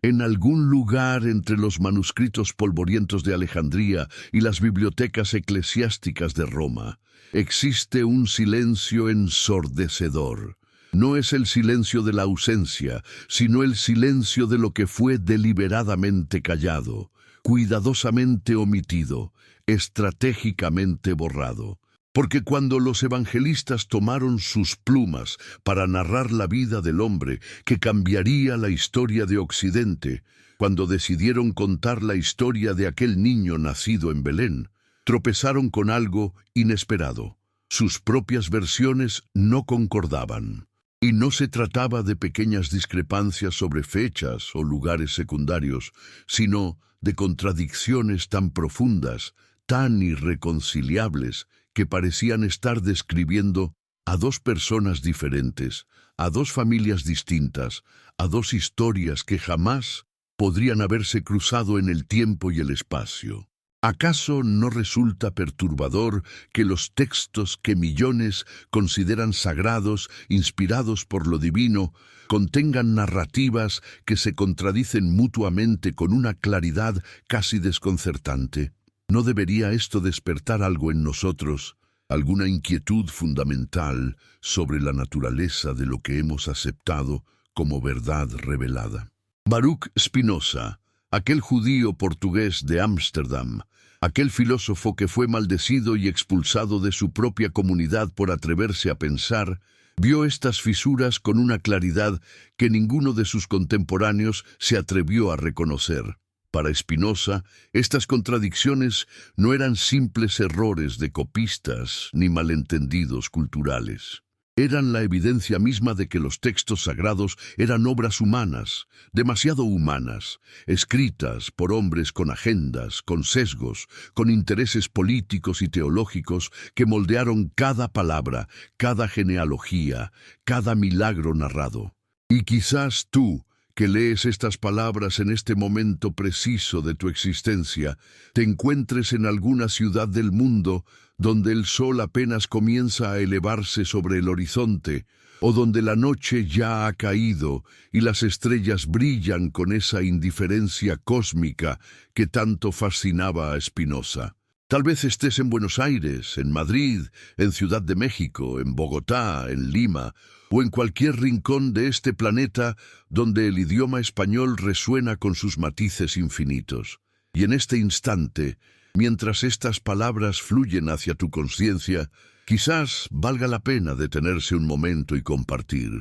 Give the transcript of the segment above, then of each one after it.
En algún lugar entre los manuscritos polvorientos de Alejandría y las bibliotecas eclesiásticas de Roma, existe un silencio ensordecedor. No es el silencio de la ausencia, sino el silencio de lo que fue deliberadamente callado, cuidadosamente omitido, estratégicamente borrado. Porque cuando los evangelistas tomaron sus plumas para narrar la vida del hombre que cambiaría la historia de Occidente, cuando decidieron contar la historia de aquel niño nacido en Belén, tropezaron con algo inesperado. Sus propias versiones no concordaban. Y no se trataba de pequeñas discrepancias sobre fechas o lugares secundarios, sino de contradicciones tan profundas, tan irreconciliables, que parecían estar describiendo a dos personas diferentes, a dos familias distintas, a dos historias que jamás podrían haberse cruzado en el tiempo y el espacio. ¿Acaso no resulta perturbador que los textos que millones consideran sagrados, inspirados por lo divino, contengan narrativas que se contradicen mutuamente con una claridad casi desconcertante? ¿No debería esto despertar algo en nosotros, alguna inquietud fundamental sobre la naturaleza de lo que hemos aceptado como verdad revelada? Baruch Spinoza, aquel judío portugués de Ámsterdam, aquel filósofo que fue maldecido y expulsado de su propia comunidad por atreverse a pensar, vio estas fisuras con una claridad que ninguno de sus contemporáneos se atrevió a reconocer. Para Spinoza, estas contradicciones no eran simples errores de copistas ni malentendidos culturales. Eran la evidencia misma de que los textos sagrados eran obras humanas, demasiado humanas, escritas por hombres con agendas, con sesgos, con intereses políticos y teológicos que moldearon cada palabra, cada genealogía, cada milagro narrado. Y quizás tú, que lees estas palabras en este momento preciso de tu existencia, te encuentres en alguna ciudad del mundo donde el sol apenas comienza a elevarse sobre el horizonte, o donde la noche ya ha caído y las estrellas brillan con esa indiferencia cósmica que tanto fascinaba a Spinoza. Tal vez estés en Buenos Aires, en Madrid, en Ciudad de México, en Bogotá, en Lima, o en cualquier rincón de este planeta donde el idioma español resuena con sus matices infinitos. Y en este instante, mientras estas palabras fluyen hacia tu conciencia, quizás valga la pena detenerse un momento y compartir.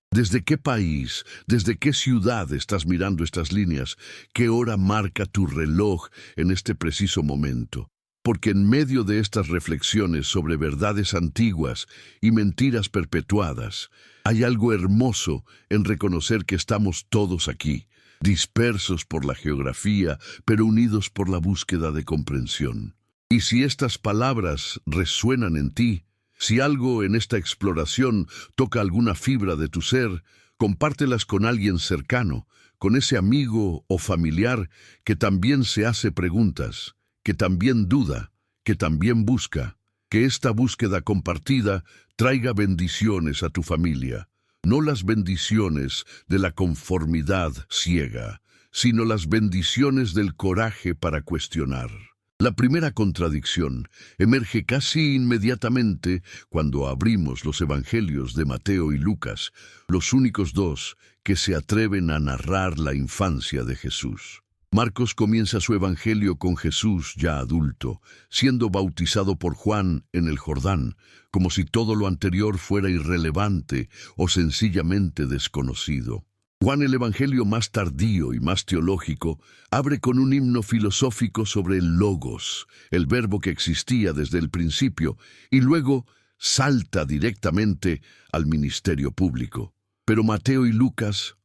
¿Desde qué país, desde qué ciudad estás mirando estas líneas? ¿Qué hora marca tu reloj en este preciso momento? Porque en medio de estas reflexiones sobre verdades antiguas y mentiras perpetuadas, hay algo hermoso en reconocer que estamos todos aquí, dispersos por la geografía, pero unidos por la búsqueda de comprensión. Y si estas palabras resuenan en ti, si algo en esta exploración toca alguna fibra de tu ser, compártelas con alguien cercano, con ese amigo o familiar que también se hace preguntas, que también duda, que también busca. Que esta búsqueda compartida traiga bendiciones a tu familia. No las bendiciones de la conformidad ciega, sino las bendiciones del coraje para cuestionar. La primera contradicción emerge casi inmediatamente cuando abrimos los evangelios de Mateo y Lucas, los únicos dos que se atreven a narrar la infancia de Jesús. Marcos comienza su evangelio con Jesús ya adulto, siendo bautizado por Juan en el Jordán, como si todo lo anterior fuera irrelevante o sencillamente desconocido. Juan, el evangelio más tardío y más teológico, abre con un himno filosófico sobre el logos, el verbo que existía desde el principio, y luego salta directamente al ministerio público. Pero Mateo y Lucas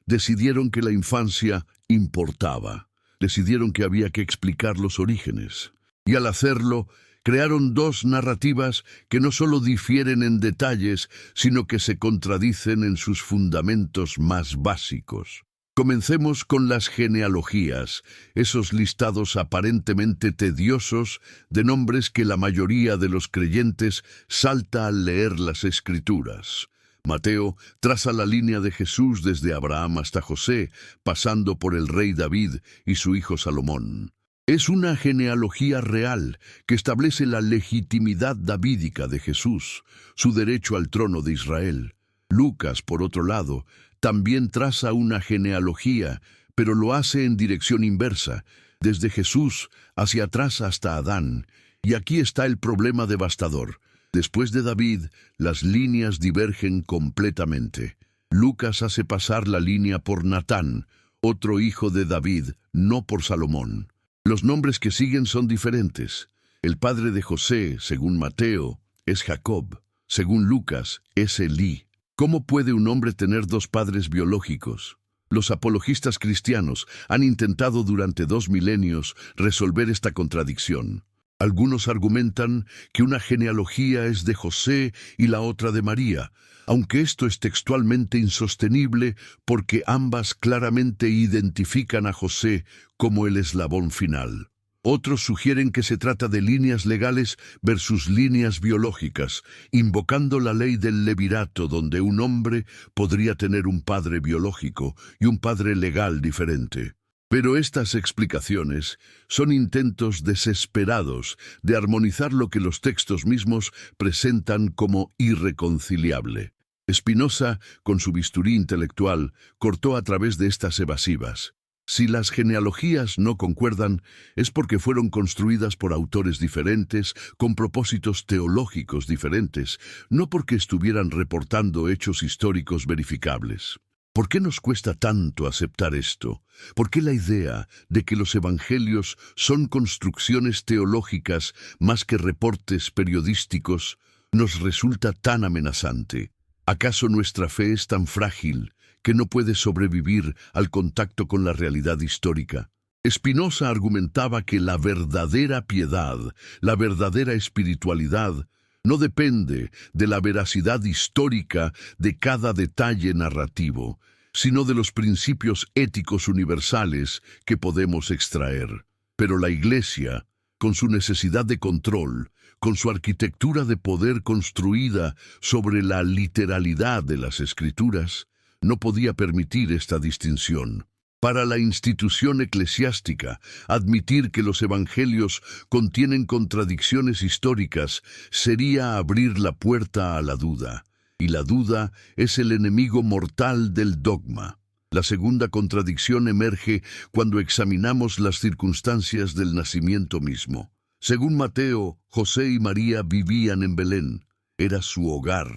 decidieron que la infancia importaba, decidieron que había que explicar los orígenes. Y al hacerlo, crearon dos narrativas que no solo difieren en detalles, sino que se contradicen en sus fundamentos más básicos. Comencemos con las genealogías, esos listados aparentemente tediosos de nombres que la mayoría de los creyentes salta al leer las Escrituras. Mateo traza la línea de Jesús desde Abraham hasta José, pasando por el rey David y su hijo Salomón. Es una genealogía real que establece la legitimidad davídica de Jesús, su derecho al trono de Israel. Lucas, por otro lado, también traza una genealogía, pero lo hace en dirección inversa, desde Jesús hacia atrás hasta Adán. Y aquí está el problema devastador. Después de David, las líneas divergen completamente. Lucas hace pasar la línea por Natán, otro hijo de David, no por Salomón. Los nombres que siguen son diferentes. El padre de José, según Mateo, es Jacob. Según Lucas, es Elí. ¿Cómo puede un hombre tener dos padres biológicos? Los apologistas cristianos han intentado durante 2 milenios resolver esta contradicción. Algunos argumentan que una genealogía es de José y la otra de María, aunque esto es textualmente insostenible porque ambas claramente identifican a José como el eslabón final. Otros sugieren que se trata de líneas legales versus líneas biológicas, invocando la ley del levirato, donde un hombre podría tener un padre biológico y un padre legal diferente. Pero estas explicaciones son intentos desesperados de armonizar lo que los textos mismos presentan como irreconciliable. Spinoza, con su bisturí intelectual, cortó a través de estas evasivas. Si las genealogías no concuerdan, es porque fueron construidas por autores diferentes, con propósitos teológicos diferentes, no porque estuvieran reportando hechos históricos verificables. ¿Por qué nos cuesta tanto aceptar esto? ¿Por qué la idea de que los evangelios son construcciones teológicas más que reportes periodísticos nos resulta tan amenazante? ¿Acaso nuestra fe es tan frágil que no puede sobrevivir al contacto con la realidad histórica? Spinoza argumentaba que la verdadera piedad, la verdadera espiritualidad, no depende de la veracidad histórica de cada detalle narrativo, sino de los principios éticos universales que podemos extraer. Pero la Iglesia, con su necesidad de control, con su arquitectura de poder construida sobre la literalidad de las Escrituras, no podía permitir esta distinción. Para la institución eclesiástica, admitir que los evangelios contienen contradicciones históricas sería abrir la puerta a la duda, y la duda es el enemigo mortal del dogma. La segunda contradicción emerge cuando examinamos las circunstancias del nacimiento mismo. Según Mateo, José y María vivían en Belén. Era su hogar.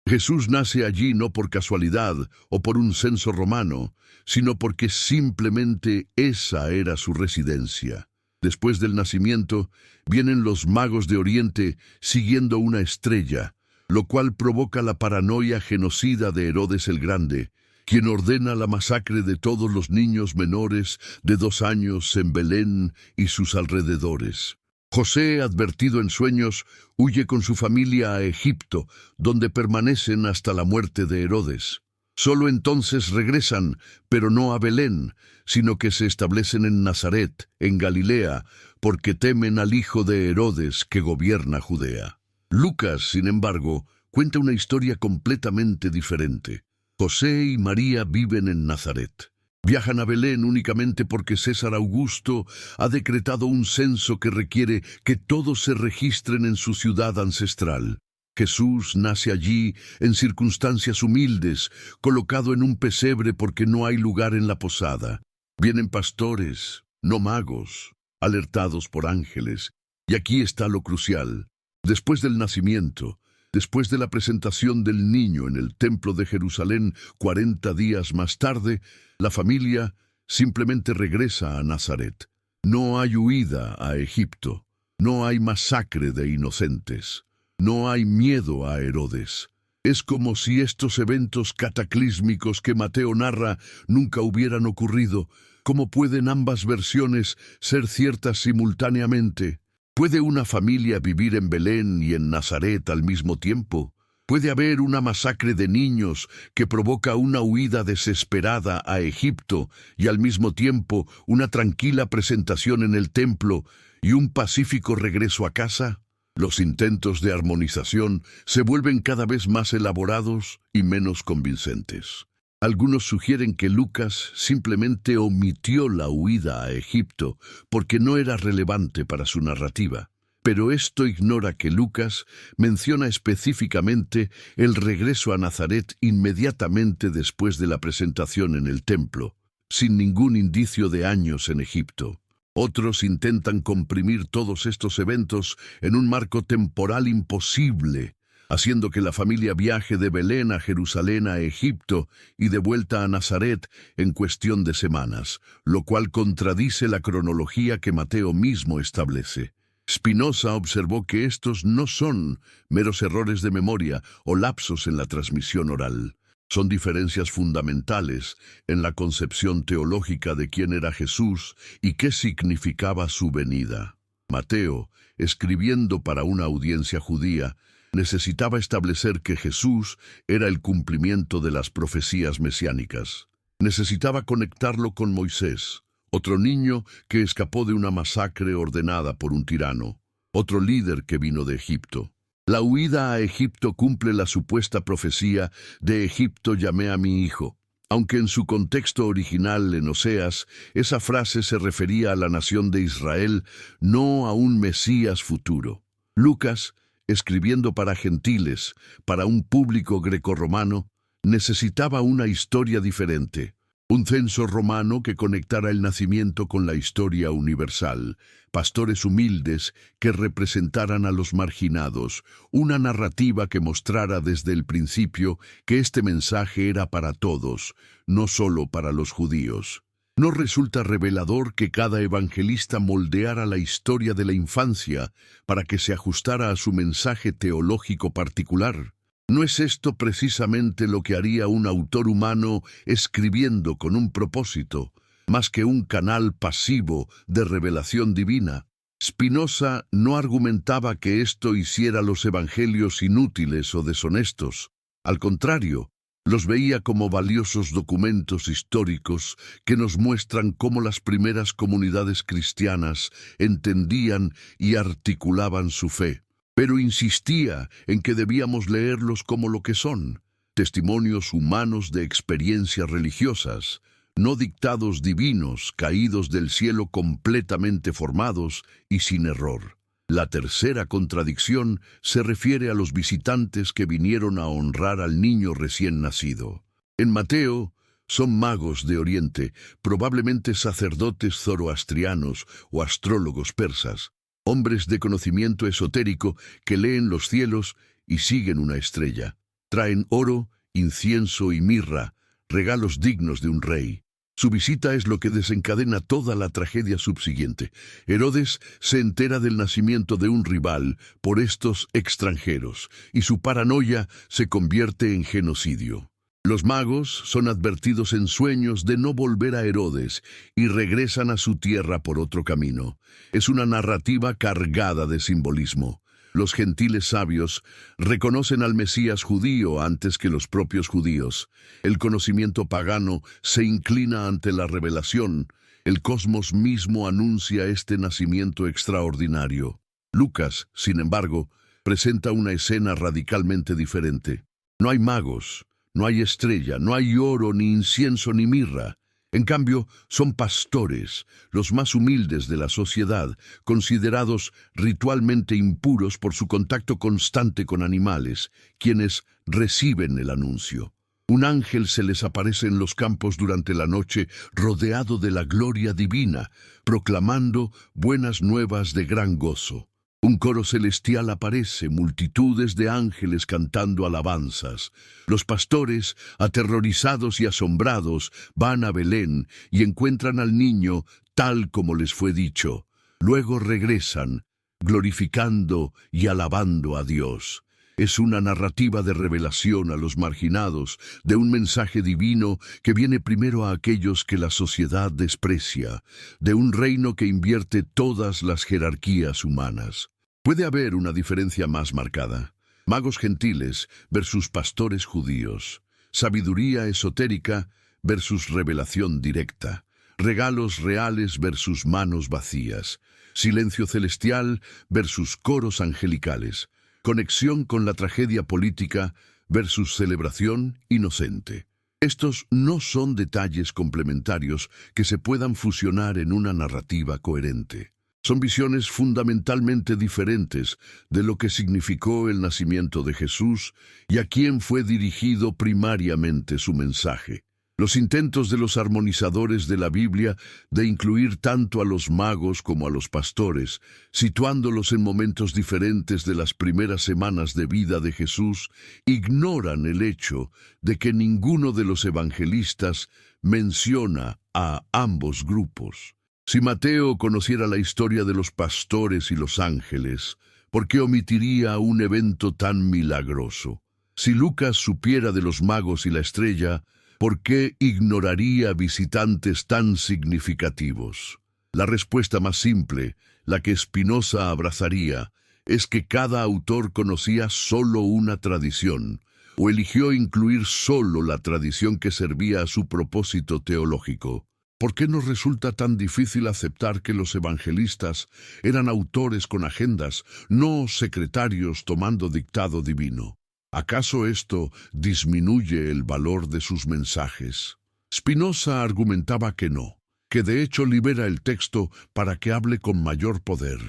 Jesús nace allí no por casualidad o por un censo romano, sino porque simplemente esa era su residencia. Después del nacimiento, vienen los magos de Oriente siguiendo una estrella, lo cual provoca la paranoia genocida de Herodes el Grande, quien ordena la masacre de todos los niños menores de 2 años en Belén y sus alrededores. José, advertido en sueños, huye con su familia a Egipto, donde permanecen hasta la muerte de Herodes. Solo entonces regresan, pero no a Belén, sino que se establecen en Nazaret, en Galilea, porque temen al hijo de Herodes que gobierna Judea. Lucas, sin embargo, cuenta una historia completamente diferente. José y María viven en Nazaret. Viajan a Belén únicamente porque César Augusto ha decretado un censo que requiere que todos se registren en su ciudad ancestral. Jesús nace allí en circunstancias humildes, colocado en un pesebre porque no hay lugar en la posada. Vienen pastores, no magos, alertados por ángeles. Y aquí está lo crucial. Después del nacimiento, después de la presentación del niño en el templo de Jerusalén 40 días más tarde, la familia simplemente regresa a Nazaret. No hay huida a Egipto, no hay masacre de inocentes, no hay miedo a Herodes. Es como si estos eventos cataclísmicos que Mateo narra nunca hubieran ocurrido. ¿Cómo pueden ambas versiones ser ciertas simultáneamente? ¿Puede una familia vivir en Belén y en Nazaret al mismo tiempo? ¿Puede haber una masacre de niños que provoca una huida desesperada a Egipto y al mismo tiempo una tranquila presentación en el templo y un pacífico regreso a casa? Los intentos de armonización se vuelven cada vez más elaborados y menos convincentes. Algunos sugieren que Lucas simplemente omitió la huida a Egipto porque no era relevante para su narrativa. Pero esto ignora que Lucas menciona específicamente el regreso a Nazaret inmediatamente después de la presentación en el templo, sin ningún indicio de años en Egipto. Otros intentan comprimir todos estos eventos en un marco temporal imposible, haciendo que la familia viaje de Belén a Jerusalén a Egipto y de vuelta a Nazaret en cuestión de semanas, lo cual contradice la cronología que Mateo mismo establece. Spinoza observó que estos no son meros errores de memoria o lapsos en la transmisión oral. Son diferencias fundamentales en la concepción teológica de quién era Jesús y qué significaba su venida. Mateo, escribiendo para una audiencia judía, necesitaba establecer que Jesús era el cumplimiento de las profecías mesiánicas. Necesitaba conectarlo con Moisés, otro niño que escapó de una masacre ordenada por un tirano, otro líder que vino de Egipto. La huida a Egipto cumple la supuesta profecía de Egipto llamé a mi hijo, aunque en su contexto original en Oseas, esa frase se refería a la nación de Israel, no a un Mesías futuro. Lucas, escribiendo para gentiles, para un público grecorromano, necesitaba una historia diferente. Un censo romano que conectara el nacimiento con la historia universal, pastores humildes que representaran a los marginados, una narrativa que mostrara desde el principio que este mensaje era para todos, no solo para los judíos. ¿No resulta revelador que cada evangelista moldeara la historia de la infancia para que se ajustara a su mensaje teológico particular? ¿No es esto precisamente lo que haría un autor humano escribiendo con un propósito, más que un canal pasivo de revelación divina? Spinoza no argumentaba que esto hiciera los evangelios inútiles o deshonestos. Al contrario, los veía como valiosos documentos históricos que nos muestran cómo las primeras comunidades cristianas entendían y articulaban su fe. Pero insistía en que debíamos leerlos como lo que son, testimonios humanos de experiencias religiosas, no dictados divinos caídos del cielo completamente formados y sin error. La tercera contradicción se refiere a los visitantes que vinieron a honrar al niño recién nacido. En Mateo, son magos de Oriente, probablemente sacerdotes zoroastrianos o astrólogos persas, hombres de conocimiento esotérico que leen los cielos y siguen una estrella. Traen oro, incienso y mirra, regalos dignos de un rey. Su visita es lo que desencadena toda la tragedia subsiguiente. Herodes se entera del nacimiento de un rival por estos extranjeros, y su paranoia se convierte en genocidio. Los magos son advertidos en sueños de no volver a Herodes y regresan a su tierra por otro camino. Es una narrativa cargada de simbolismo. Los gentiles sabios reconocen al Mesías judío antes que los propios judíos. El conocimiento pagano se inclina ante la revelación. El cosmos mismo anuncia este nacimiento extraordinario. Lucas, sin embargo, presenta una escena radicalmente diferente. No hay magos. No hay estrella, no hay oro, ni incienso, ni mirra. En cambio, son pastores, los más humildes de la sociedad, considerados ritualmente impuros por su contacto constante con animales, quienes reciben el anuncio. Un ángel se les aparece en los campos durante la noche, rodeado de la gloria divina, proclamando buenas nuevas de gran gozo. Un coro celestial aparece, multitudes de ángeles cantando alabanzas. Los pastores, aterrorizados y asombrados, van a Belén y encuentran al niño tal como les fue dicho. Luego regresan, glorificando y alabando a Dios. Es una narrativa de revelación a los marginados, de un mensaje divino que viene primero a aquellos que la sociedad desprecia, de un reino que invierte todas las jerarquías humanas. Puede haber una diferencia más marcada. Magos gentiles versus pastores judíos. Sabiduría esotérica versus revelación directa. regalos reales versus manos vacías, silencio celestial versus coros angelicales, conexión con la tragedia política versus celebración inocente. Estos no son detalles complementarios que se puedan fusionar en una narrativa coherente. Son visiones fundamentalmente diferentes de lo que significó el nacimiento de Jesús y a quién fue dirigido primariamente su mensaje. Los intentos de los armonizadores de la Biblia de incluir tanto a los magos como a los pastores, situándolos en momentos diferentes de las primeras semanas de vida de Jesús, ignoran el hecho de que ninguno de los evangelistas menciona a ambos grupos. Si Mateo conociera la historia de los pastores y los ángeles, ¿por qué omitiría un evento tan milagroso? Si Lucas supiera de los magos y la estrella, ¿por qué ignoraría visitantes tan significativos? La respuesta más simple, la que Spinoza abrazaría, es que cada autor conocía solo una tradición, o eligió incluir solo la tradición que servía a su propósito teológico. ¿Por qué nos resulta tan difícil aceptar que los evangelistas eran autores con agendas, no secretarios tomando dictado divino? ¿Acaso esto disminuye el valor de sus mensajes? Spinoza argumentaba que no, que de hecho libera el texto para que hable con mayor poder.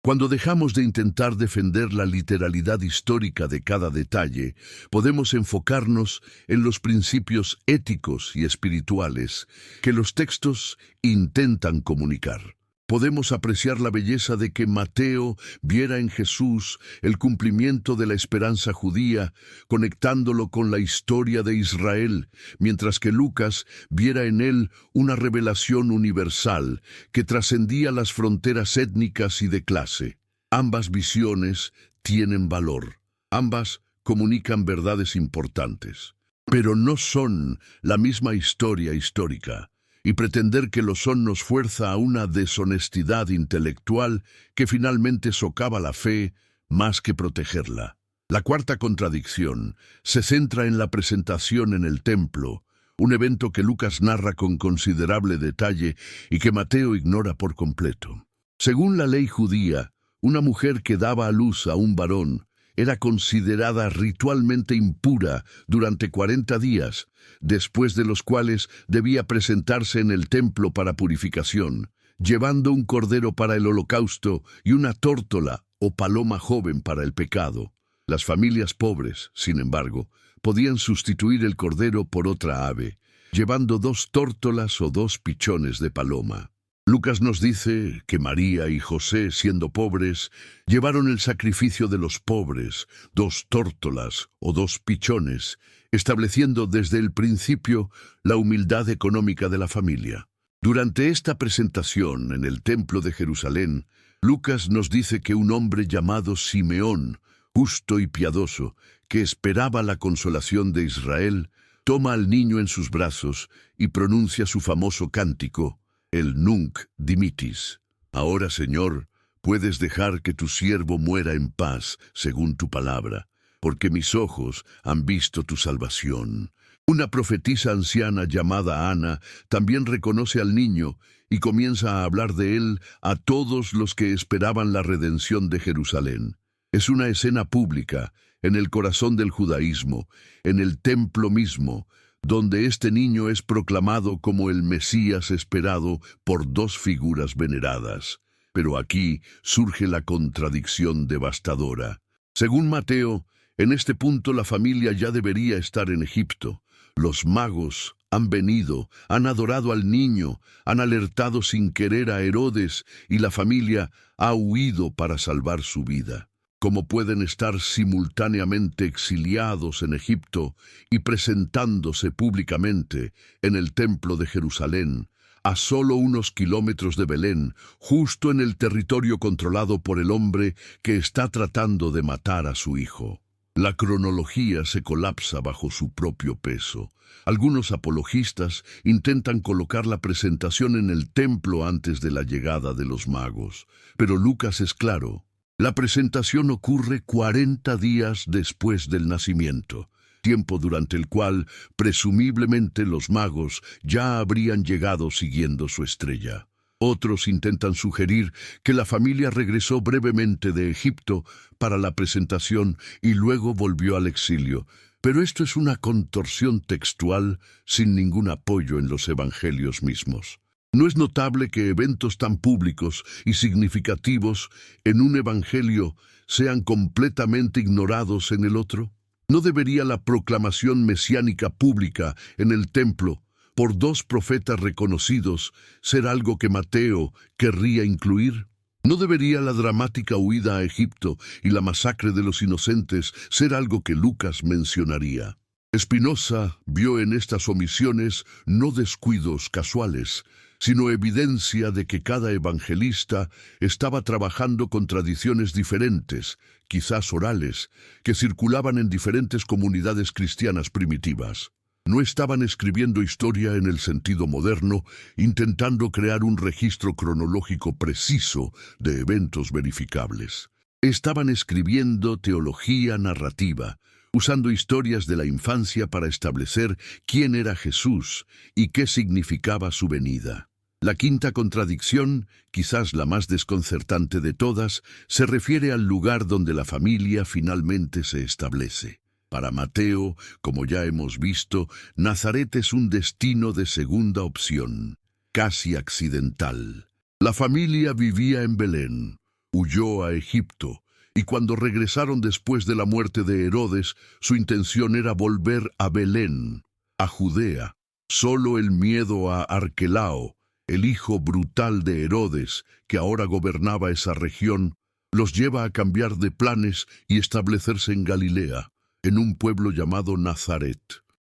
Cuando dejamos de intentar defender la literalidad histórica de cada detalle, podemos enfocarnos en los principios éticos y espirituales que los textos intentan comunicar. Podemos apreciar la belleza de que Mateo viera en Jesús el cumplimiento de la esperanza judía, conectándolo con la historia de Israel, mientras que Lucas viera en él una revelación universal que trascendía las fronteras étnicas y de clase. Ambas visiones tienen valor. Ambas comunican verdades importantes, pero no son la misma historia histórica. Y pretender que lo son nos fuerza a una deshonestidad intelectual que finalmente socava la fe más que protegerla. La cuarta contradicción se centra en la presentación en el templo, un evento que Lucas narra con considerable detalle y que Mateo ignora por completo. Según la ley judía, una mujer que daba a luz a un varón era considerada ritualmente impura durante 40 días, después de los cuales debía presentarse en el templo para purificación, llevando un cordero para el holocausto y una tórtola o paloma joven para el pecado. Las familias pobres, sin embargo, podían sustituir el cordero por otra ave, llevando 2 tórtolas o 2 pichones de paloma. Lucas nos dice que María y José, siendo pobres, llevaron el sacrificio de los pobres, 2 tórtolas o 2 pichones, estableciendo desde el principio la humildad económica de la familia. Durante esta presentación en el templo de Jerusalén, Lucas nos dice que un hombre llamado Simeón, justo y piadoso, que esperaba la consolación de Israel, toma al niño en sus brazos y pronuncia su famoso cántico, el Nunc Dimittis. Ahora, Señor, puedes dejar que tu siervo muera en paz, según tu palabra, porque mis ojos han visto tu salvación. Una profetisa anciana llamada Ana también reconoce al niño y comienza a hablar de él a todos los que esperaban la redención de Jerusalén. Es una escena pública, en el corazón del judaísmo, en el templo mismo, donde este niño es proclamado como el Mesías esperado por 2 figuras veneradas. Pero aquí surge la contradicción devastadora. Según Mateo, en este punto la familia ya debería estar en Egipto. Los magos han venido, han adorado al niño, han alertado sin querer a Herodes y la familia ha huido para salvar su vida. ¿Cómo pueden estar simultáneamente exiliados en Egipto y presentándose públicamente en el templo de Jerusalén, a solo unos kilómetros de Belén, justo en el territorio controlado por el hombre que está tratando de matar a su hijo? La cronología se colapsa bajo su propio peso. Algunos apologistas intentan colocar la presentación en el templo antes de la llegada de los magos, pero Lucas es claro. La presentación ocurre 40 días después del nacimiento. tiempo durante el cual, presumiblemente, los magos ya habrían llegado siguiendo su estrella. Otros intentan sugerir que la familia regresó brevemente de Egipto para la presentación y luego volvió al exilio, pero esto es una contorsión textual sin ningún apoyo en los evangelios mismos. ¿No es notable que eventos tan públicos y significativos en un evangelio sean completamente ignorados en el otro? ¿No debería la proclamación mesiánica pública en el templo por dos profetas reconocidos ser algo que Mateo querría incluir? ¿No debería la dramática huida a Egipto y la masacre de los inocentes ser algo que Lucas mencionaría? Spinoza vio en estas omisiones no descuidos casuales, sino evidencia de que cada evangelista estaba trabajando con tradiciones diferentes, quizás orales, que circulaban en diferentes comunidades cristianas primitivas. No estaban escribiendo historia en el sentido moderno, intentando crear un registro cronológico preciso de eventos verificables. Estaban escribiendo teología narrativa, usando historias de la infancia para establecer quién era Jesús y qué significaba su venida. La quinta contradicción, quizás la más desconcertante de todas, se refiere al lugar donde la familia finalmente se establece. Para Mateo, como ya hemos visto, Nazaret es un destino de segunda opción, casi accidental. La familia vivía en Belén, huyó a Egipto, y cuando regresaron después de la muerte de Herodes, su intención era volver a Belén, a Judea. Solo el miedo a Arquelao, el hijo brutal de Herodes, que ahora gobernaba esa región, los lleva a cambiar de planes y establecerse en Galilea, en un pueblo llamado Nazaret.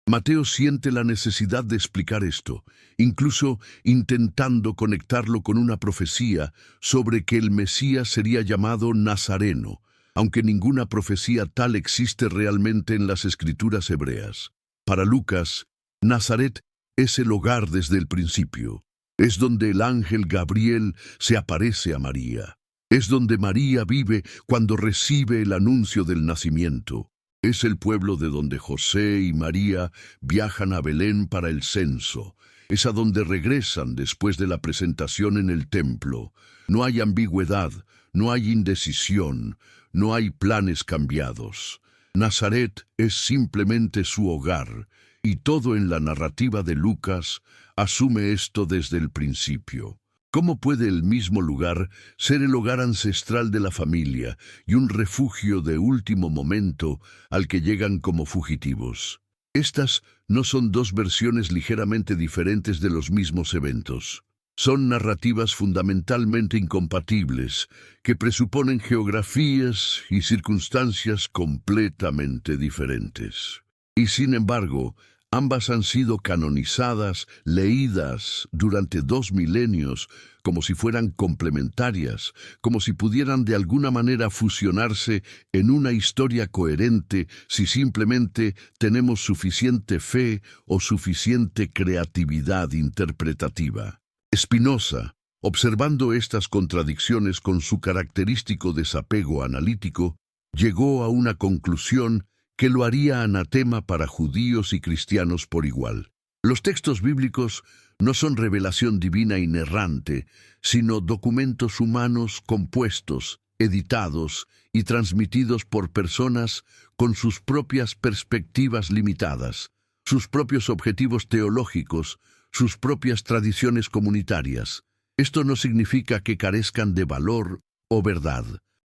Mateo siente la necesidad de explicar esto, incluso intentando conectarlo con una profecía sobre que el Mesías sería llamado Nazareno, aunque ninguna profecía tal existe realmente en las escrituras hebreas. Para Lucas, Nazaret es el hogar desde el principio. Es donde el ángel Gabriel se aparece a María. Es donde María vive cuando recibe el anuncio del nacimiento. Es el pueblo de donde José y María viajan a Belén para el censo. Es a donde regresan después de la presentación en el templo. No hay ambigüedad, no hay indecisión, no hay planes cambiados. Nazaret es simplemente su hogar, y todo en la narrativa de Lucas asume esto desde el principio. ¿Cómo puede el mismo lugar ser el hogar ancestral de la familia y un refugio de último momento al que llegan como fugitivos? Estas no son dos versiones ligeramente diferentes de los mismos eventos. Son narrativas fundamentalmente incompatibles, que presuponen geografías y circunstancias completamente diferentes. Y sin embargo, ambas han sido canonizadas, leídas durante 2 milenios, como si fueran complementarias, como si pudieran de alguna manera fusionarse en una historia coherente si simplemente tenemos suficiente fe o suficiente creatividad interpretativa. Spinoza, observando estas contradicciones con su característico desapego analítico, llegó a una conclusión que lo haría anatema para judíos y cristianos por igual. Los textos bíblicos no son revelación divina inerrante, sino documentos humanos compuestos, editados y transmitidos por personas con sus propias perspectivas limitadas, sus propios objetivos teológicos, sus propias tradiciones comunitarias. Esto no significa que carezcan de valor o verdad.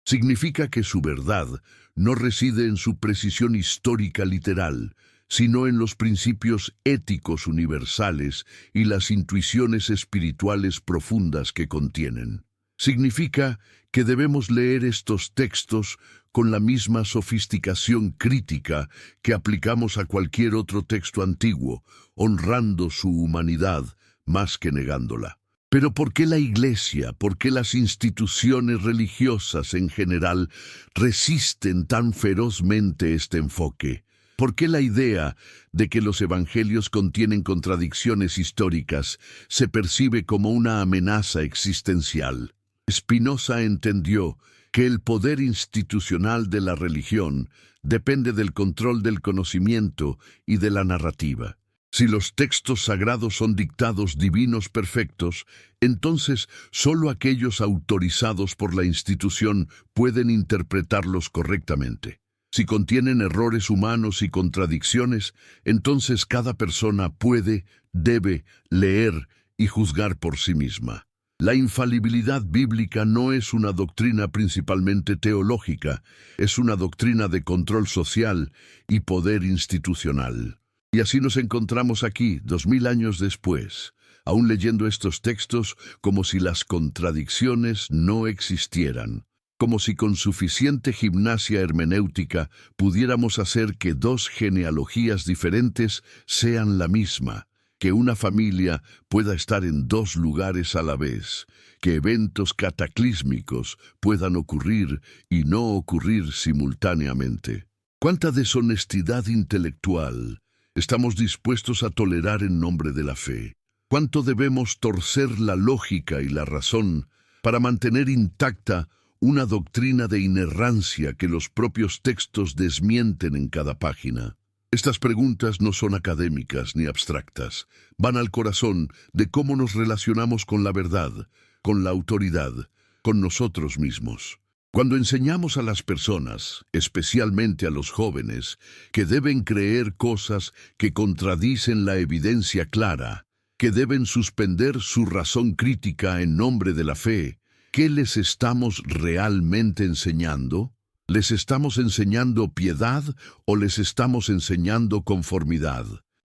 Significa que su verdad no reside en su precisión histórica literal, sino en los principios éticos universales y las intuiciones espirituales profundas que contienen. Significa que debemos leer estos textos con la misma sofisticación crítica que aplicamos a cualquier otro texto antiguo, honrando su humanidad más que negándola. Pero ¿por qué la Iglesia, por qué las instituciones religiosas en general resisten tan ferozmente este enfoque? ¿Por qué la idea de que los evangelios contienen contradicciones históricas se percibe como una amenaza existencial? Spinoza entendió que el poder institucional de la religión depende del control del conocimiento y de la narrativa. Si los textos sagrados son dictados divinos perfectos, entonces solo aquellos autorizados por la institución pueden interpretarlos correctamente. Si contienen errores humanos y contradicciones, entonces cada persona puede, debe, leer y juzgar por sí misma. La infalibilidad bíblica no es una doctrina principalmente teológica, es una doctrina de control social y poder institucional. Y así nos encontramos aquí, 2000 años después, aún leyendo estos textos como si las contradicciones no existieran, como si con suficiente gimnasia hermenéutica pudiéramos hacer que dos genealogías diferentes sean la misma, que una familia pueda estar en dos lugares a la vez, que eventos cataclísmicos puedan ocurrir y no ocurrir simultáneamente. ¿Cuánta deshonestidad intelectual estamos dispuestos a tolerar en nombre de la fe? ¿Cuánto debemos torcer la lógica y la razón para mantener intacta una doctrina de inerrancia que los propios textos desmienten en cada página? Estas preguntas no son académicas ni abstractas, van al corazón de cómo nos relacionamos con la verdad, con la autoridad, con nosotros mismos. Cuando enseñamos a las personas, especialmente a los jóvenes, que deben creer cosas que contradicen la evidencia clara, que deben suspender su razón crítica en nombre de la fe, ¿qué les estamos realmente enseñando? ¿Les estamos enseñando piedad o les estamos enseñando conformidad?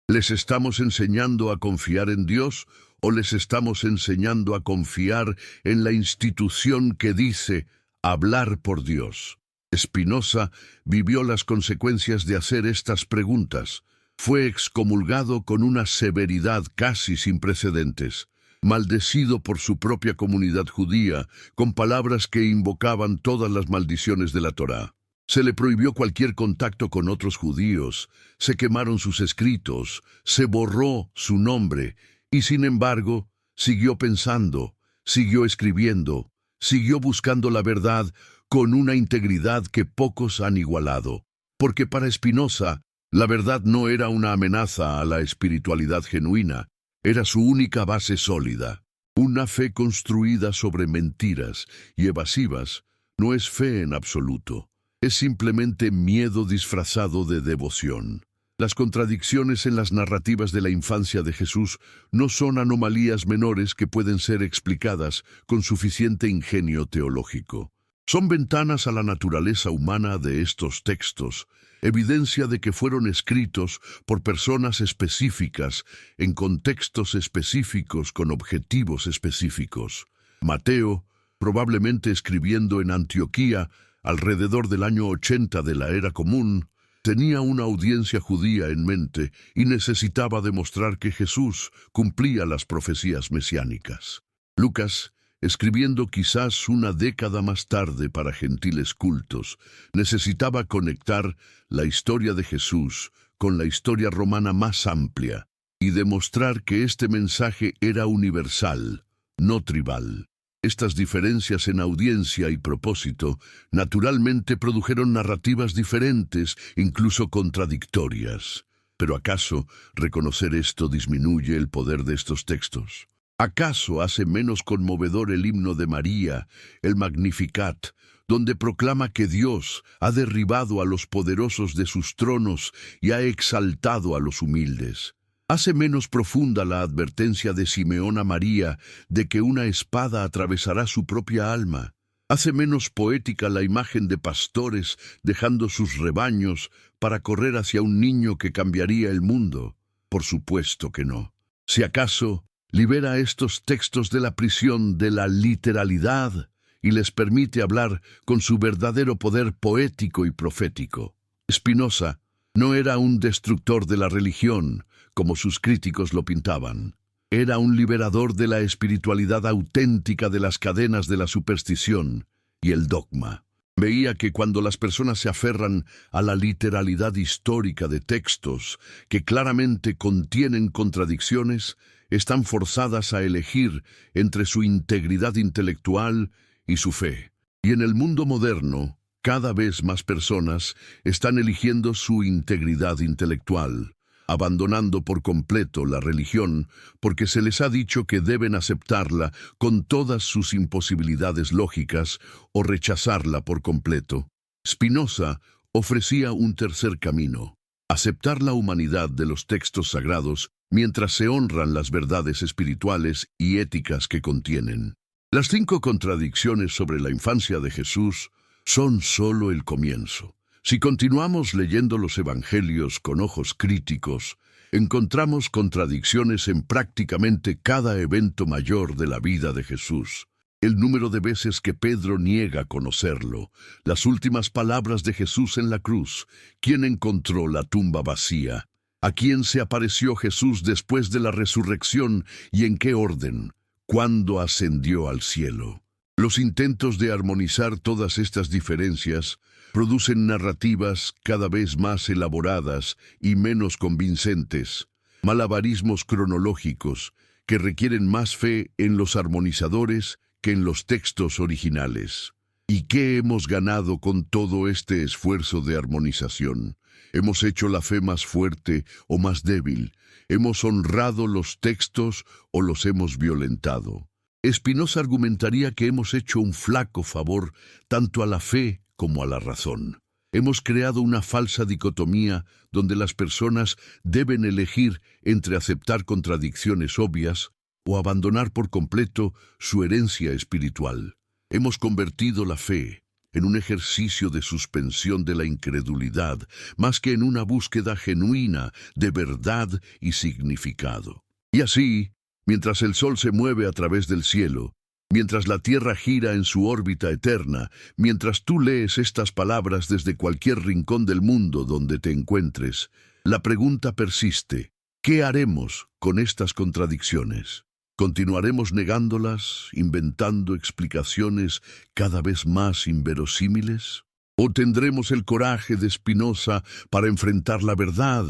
¿Les estamos enseñando a confiar en Dios o les estamos enseñando a confiar en la institución que dice hablar por Dios? Spinoza vivió las consecuencias de hacer estas preguntas. Fue excomulgado con una severidad casi sin precedentes, maldecido por su propia comunidad judía, con palabras que invocaban todas las maldiciones de la Torá. Se le prohibió cualquier contacto con otros judíos, se quemaron sus escritos, se borró su nombre, y sin embargo, siguió pensando, siguió escribiendo, siguió buscando la verdad con una integridad que pocos han igualado. Porque para Spinoza, la verdad no era una amenaza a la espiritualidad genuina, era su única base sólida. Una fe construida sobre mentiras y evasivas no es fe en absoluto, es simplemente miedo disfrazado de devoción. Las contradicciones en las narrativas de la infancia de Jesús no son anomalías menores que pueden ser explicadas con suficiente ingenio teológico. Son ventanas a la naturaleza humana de estos textos, evidencia de que fueron escritos por personas específicas, en contextos específicos, con objetivos específicos. Mateo, probablemente escribiendo en Antioquía, alrededor del año 80 de la Era Común, tenía una audiencia judía en mente y necesitaba demostrar que Jesús cumplía las profecías mesiánicas. Lucas, escribiendo quizás una década más tarde para gentiles cultos, necesitaba conectar la historia de Jesús con la historia romana más amplia y demostrar que este mensaje era universal, no tribal. Estas diferencias en audiencia y propósito naturalmente produjeron narrativas diferentes, incluso contradictorias. ¿Pero acaso reconocer esto disminuye el poder de estos textos? ¿Acaso hace menos conmovedor el himno de María, el Magnificat, donde proclama que Dios ha derribado a los poderosos de sus tronos y ha exaltado a los humildes? ¿Hace menos profunda la advertencia de Simeón a María de que una espada atravesará su propia alma? ¿Hace menos poética la imagen de pastores dejando sus rebaños para correr hacia un niño que cambiaría el mundo? Por supuesto que no. Si acaso, libera estos textos de la prisión de la literalidad y les permite hablar con su verdadero poder poético y profético. Spinoza no era un destructor de la religión, como sus críticos lo pintaban. Era un liberador de la espiritualidad auténtica de las cadenas de la superstición y el dogma. Veía que cuando las personas se aferran a la literalidad histórica de textos que claramente contienen contradicciones, están forzadas a elegir entre su integridad intelectual y su fe. Y en el mundo moderno, cada vez más personas están eligiendo su integridad intelectual, abandonando por completo la religión porque se les ha dicho que deben aceptarla con todas sus imposibilidades lógicas o rechazarla por completo. Spinoza ofrecía un tercer camino: aceptar la humanidad de los textos sagrados mientras se honran las verdades espirituales y éticas que contienen. Las 5 contradicciones sobre la infancia de Jesús son solo el comienzo. Si continuamos leyendo los evangelios con ojos críticos, encontramos contradicciones en prácticamente cada evento mayor de la vida de Jesús. El número de veces que Pedro niega conocerlo, las últimas palabras de Jesús en la cruz, quién encontró la tumba vacía, a quién se apareció Jesús después de la resurrección y en qué orden, cuándo ascendió al cielo. Los intentos de armonizar todas estas diferencias producen narrativas cada vez más elaboradas y menos convincentes, malabarismos cronológicos que requieren más fe en los armonizadores que en los textos originales. ¿Y qué hemos ganado con todo este esfuerzo de armonización? ¿Hemos hecho la fe más fuerte o más débil? ¿Hemos honrado los textos o los hemos violentado? Spinoza argumentaría que hemos hecho un flaco favor tanto a la fe como a la razón. Hemos creado una falsa dicotomía donde las personas deben elegir entre aceptar contradicciones obvias o abandonar por completo su herencia espiritual. Hemos convertido la fe en un ejercicio de suspensión de la incredulidad, más que en una búsqueda genuina de verdad y significado. Y así, mientras el sol se mueve a través del cielo, mientras la tierra gira en su órbita eterna, mientras tú lees estas palabras desde cualquier rincón del mundo donde te encuentres, la pregunta persiste: ¿qué haremos con estas contradicciones? ¿Continuaremos negándolas, inventando explicaciones cada vez más inverosímiles? ¿O tendremos el coraje de Spinoza para enfrentar la verdad,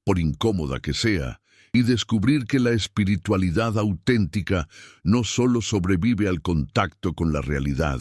por incómoda que sea, y descubrir que la espiritualidad auténtica no solo sobrevive al contacto con la realidad,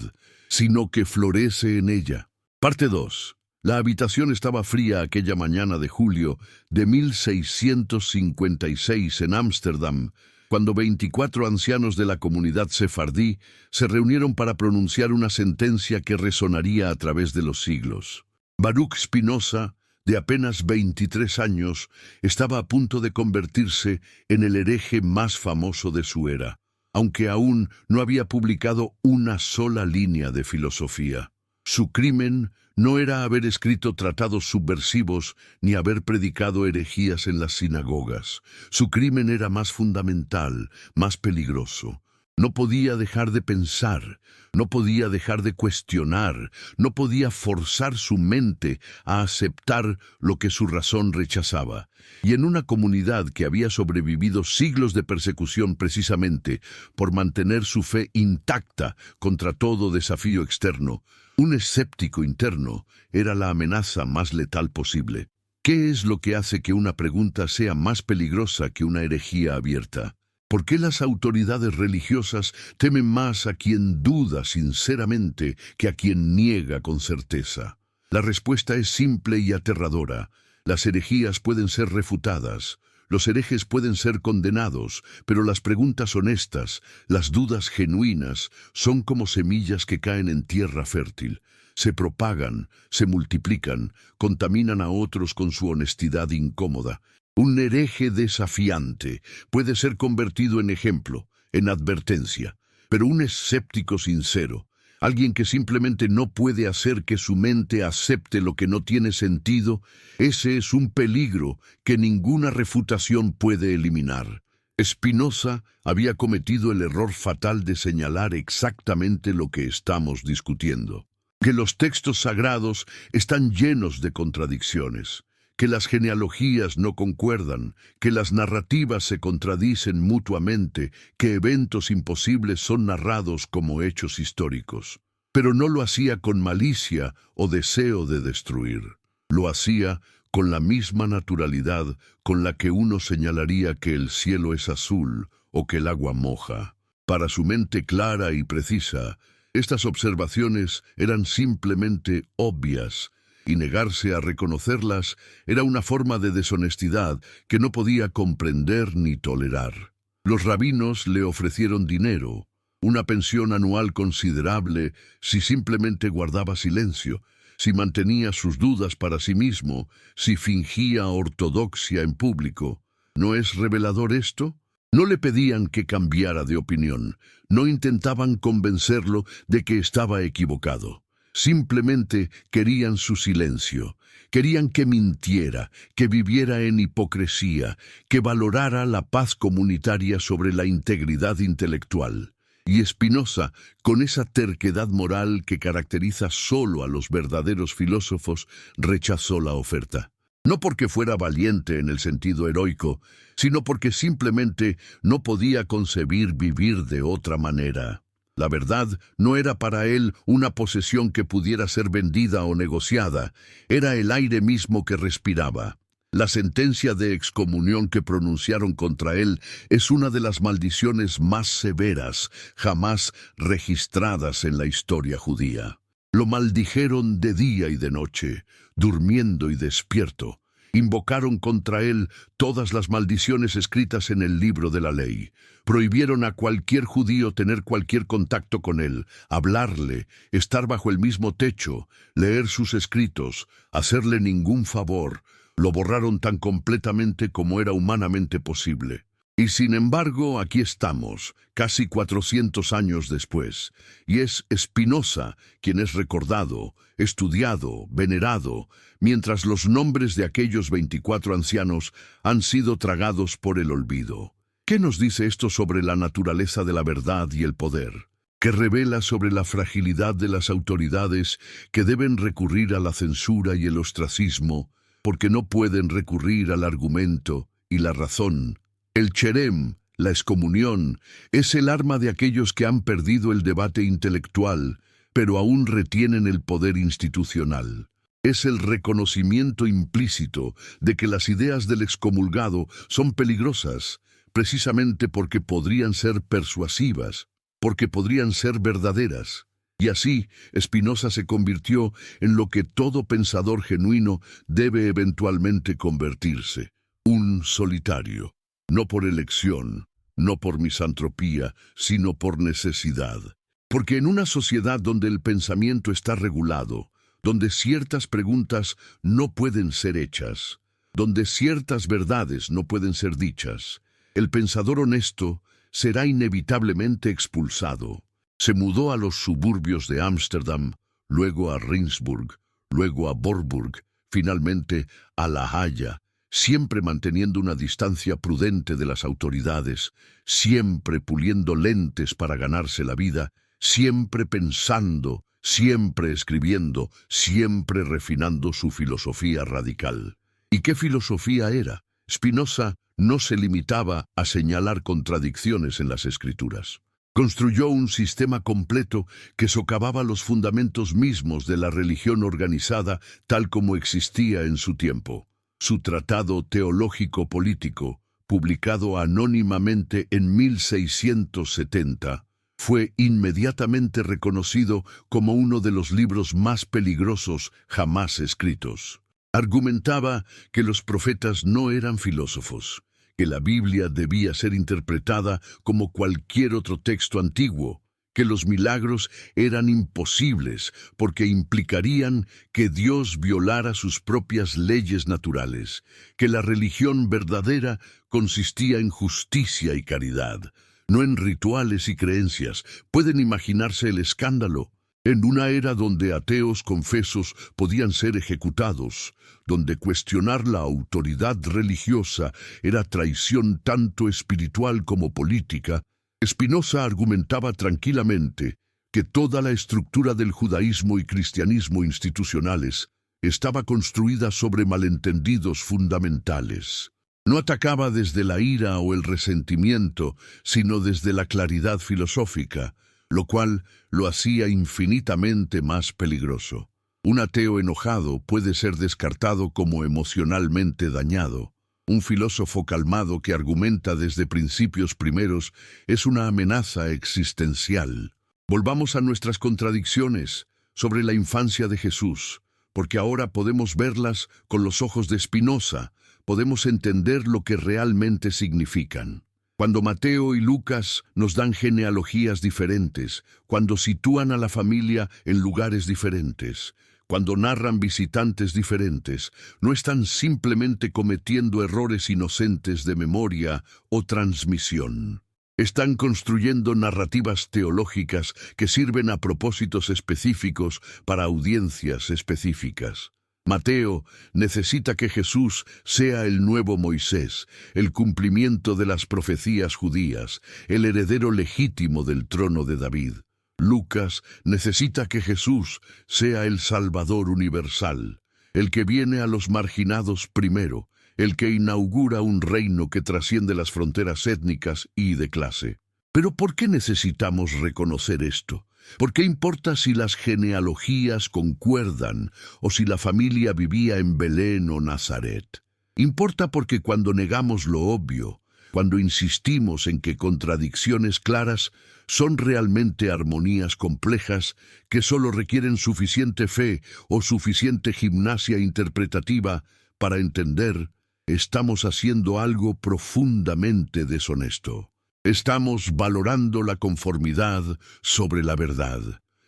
sino que florece en ella? Parte 2. La habitación estaba fría aquella mañana de julio de 1656 en Ámsterdam, cuando 24 ancianos de la comunidad sefardí se reunieron para pronunciar una sentencia que resonaría a través de los siglos. Baruch Spinoza, de apenas 23 años, estaba a punto de convertirse en el hereje más famoso de su era, aunque aún no había publicado una sola línea de filosofía. Su crimen no era haber escrito tratados subversivos ni haber predicado herejías en las sinagogas. Su crimen era más fundamental, más peligroso. No podía dejar de pensar, no podía dejar de cuestionar, no podía forzar su mente a aceptar lo que su razón rechazaba. Y en una comunidad que había sobrevivido siglos de persecución precisamente por mantener su fe intacta contra todo desafío externo, un escéptico interno era la amenaza más letal posible. ¿Qué es lo que hace que una pregunta sea más peligrosa que una herejía abierta? ¿Por qué las autoridades religiosas temen más a quien duda sinceramente que a quien niega con certeza? La respuesta es simple y aterradora. Las herejías pueden ser refutadas, los herejes pueden ser condenados, pero las preguntas honestas, las dudas genuinas, son como semillas que caen en tierra fértil. Se propagan, se multiplican, contaminan a otros con su honestidad incómoda. Un hereje desafiante puede ser convertido en ejemplo, en advertencia, pero un escéptico sincero, alguien que simplemente no puede hacer que su mente acepte lo que no tiene sentido, ese es un peligro que ninguna refutación puede eliminar. Spinoza había cometido el error fatal de señalar exactamente lo que estamos discutiendo: que los textos sagrados están llenos de contradicciones, que las genealogías no concuerdan, que las narrativas se contradicen mutuamente, que eventos imposibles son narrados como hechos históricos. Pero no lo hacía con malicia o deseo de destruir. Lo hacía con la misma naturalidad con la que uno señalaría que el cielo es azul o que el agua moja. Para su mente clara y precisa, Estas observaciones eran simplemente obvias, y negarse a reconocerlas era una forma de deshonestidad que no podía comprender ni tolerar. Los rabinos le ofrecieron dinero, una pensión anual considerable si simplemente guardaba silencio, si mantenía sus dudas para sí mismo, si fingía ortodoxia en público. ¿No es revelador esto? No le pedían que cambiara de opinión, no intentaban convencerlo de que estaba equivocado. Simplemente querían su silencio, querían que mintiera, que viviera en hipocresía, que valorara la paz comunitaria sobre la integridad intelectual. Y Spinoza, con esa terquedad moral que caracteriza solo a los verdaderos filósofos, rechazó la oferta. No porque fuera valiente en el sentido heroico, sino porque simplemente no podía concebir vivir de otra manera. La verdad no era para él una posesión que pudiera ser vendida o negociada, era el aire mismo que respiraba. La sentencia de excomunión que pronunciaron contra él es una de las maldiciones más severas jamás registradas en la historia judía. Lo maldijeron de día y de noche, durmiendo y despierto. Invocaron contra él todas las maldiciones escritas en el libro de la ley. Prohibieron a cualquier judío tener cualquier contacto con él, hablarle, estar bajo el mismo techo, leer sus escritos, hacerle ningún favor. Lo borraron tan completamente como era humanamente posible. Y sin embargo, aquí estamos, casi 400 años después, y es Spinoza quien es recordado, estudiado, venerado, mientras los nombres de aquellos 24 ancianos han sido tragados por el olvido. ¿Qué nos dice esto sobre la naturaleza de la verdad y el poder? ¿Qué revela sobre la fragilidad de las autoridades que deben recurrir a la censura y el ostracismo, porque no pueden recurrir al argumento y la razón? El cherem, la excomunión, es el arma de aquellos que han perdido el debate intelectual, pero aún retienen el poder institucional. Es el reconocimiento implícito de que las ideas del excomulgado son peligrosas, precisamente porque podrían ser persuasivas, porque podrían ser verdaderas. Y así, Spinoza se convirtió en lo que todo pensador genuino debe eventualmente convertirse, un solitario. No por elección, no por misantropía, sino por necesidad. Porque en una sociedad donde el pensamiento está regulado, donde ciertas preguntas no pueden ser hechas, donde ciertas verdades no pueden ser dichas, el pensador honesto será inevitablemente expulsado. Se mudó a los suburbios de Ámsterdam, luego a Rijnsburg, luego a Voorburg, finalmente a La Haya, siempre manteniendo una distancia prudente de las autoridades, siempre puliendo lentes para ganarse la vida, siempre pensando, siempre escribiendo, siempre refinando su filosofía radical. ¿Y qué filosofía era? Spinoza no se limitaba a señalar contradicciones en las escrituras. Construyó un sistema completo que socavaba los fundamentos mismos de la religión organizada tal como existía en su tiempo. Su tratado teológico-político, publicado anónimamente en 1670, fue inmediatamente reconocido como uno de los libros más peligrosos jamás escritos. Argumentaba que los profetas no eran filósofos, que la Biblia debía ser interpretada como cualquier otro texto antiguo, que los milagros eran imposibles porque implicarían que Dios violara sus propias leyes naturales, que la religión verdadera consistía en justicia y caridad, no en rituales y creencias. Pueden imaginarse el escándalo. En una era donde ateos confesos podían ser ejecutados, donde cuestionar la autoridad religiosa era traición tanto espiritual como política, Spinoza argumentaba tranquilamente que toda la estructura del judaísmo y cristianismo institucionales estaba construida sobre malentendidos fundamentales. No atacaba desde la ira o el resentimiento, sino desde la claridad filosófica, lo cual lo hacía infinitamente más peligroso. Un ateo enojado puede ser descartado como emocionalmente dañado. Un filósofo calmado que argumenta desde principios primeros es una amenaza existencial. Volvamos a nuestras contradicciones sobre la infancia de Jesús, porque ahora podemos verlas con los ojos de Spinoza, podemos entender lo que realmente significan. Cuando Mateo y Lucas nos dan genealogías diferentes, cuando sitúan a la familia en lugares diferentes, cuando narran visitantes diferentes, no están simplemente cometiendo errores inocentes de memoria o transmisión. Están construyendo narrativas teológicas que sirven a propósitos específicos para audiencias específicas. Mateo necesita que Jesús sea el nuevo Moisés, el cumplimiento de las profecías judías, el heredero legítimo del trono de David. Lucas necesita que Jesús sea el Salvador universal, el que viene a los marginados primero, el que inaugura un reino que trasciende las fronteras étnicas y de clase. Pero ¿por qué necesitamos reconocer esto? ¿Por qué importa si las genealogías concuerdan o si la familia vivía en Belén o Nazaret? Importa porque cuando negamos lo obvio, cuando insistimos en que contradicciones claras son realmente armonías complejas que solo requieren suficiente fe o suficiente gimnasia interpretativa para entender, estamos haciendo algo profundamente deshonesto. Estamos valorando la conformidad sobre la verdad.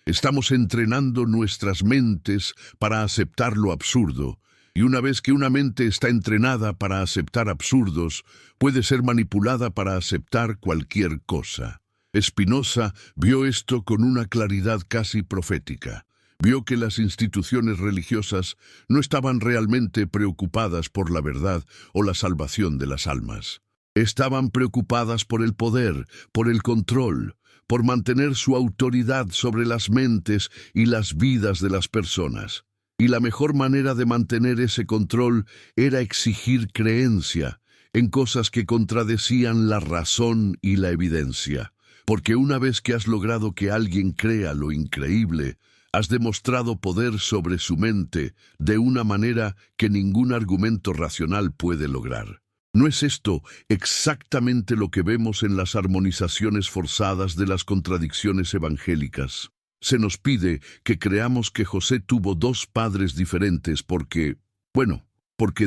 Estamos entrenando nuestras mentes para aceptar lo absurdo, y una vez que una mente está entrenada para aceptar absurdos, puede ser manipulada para aceptar cualquier cosa. Spinoza vio esto con una claridad casi profética. Vio que las instituciones religiosas no estaban realmente preocupadas por la verdad o la salvación de las almas. Estaban preocupadas por el poder, por el control, por mantener su autoridad sobre las mentes y las vidas de las personas. Y la mejor manera de mantener ese control era exigir creencia en cosas que contradecían la razón y la evidencia. Porque una vez que has logrado que alguien crea lo increíble, has demostrado poder sobre su mente de una manera que ningún argumento racional puede lograr. ¿No es esto exactamente lo que vemos en las armonizaciones forzadas de las contradicciones evangélicas? Se nos pide que creamos que José tuvo dos padres diferentes porque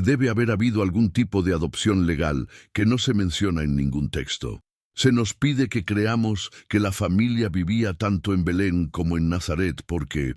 debe haber habido algún tipo de adopción legal que no se menciona en ningún texto. Se nos pide que creamos que la familia vivía tanto en Belén como en Nazaret porque,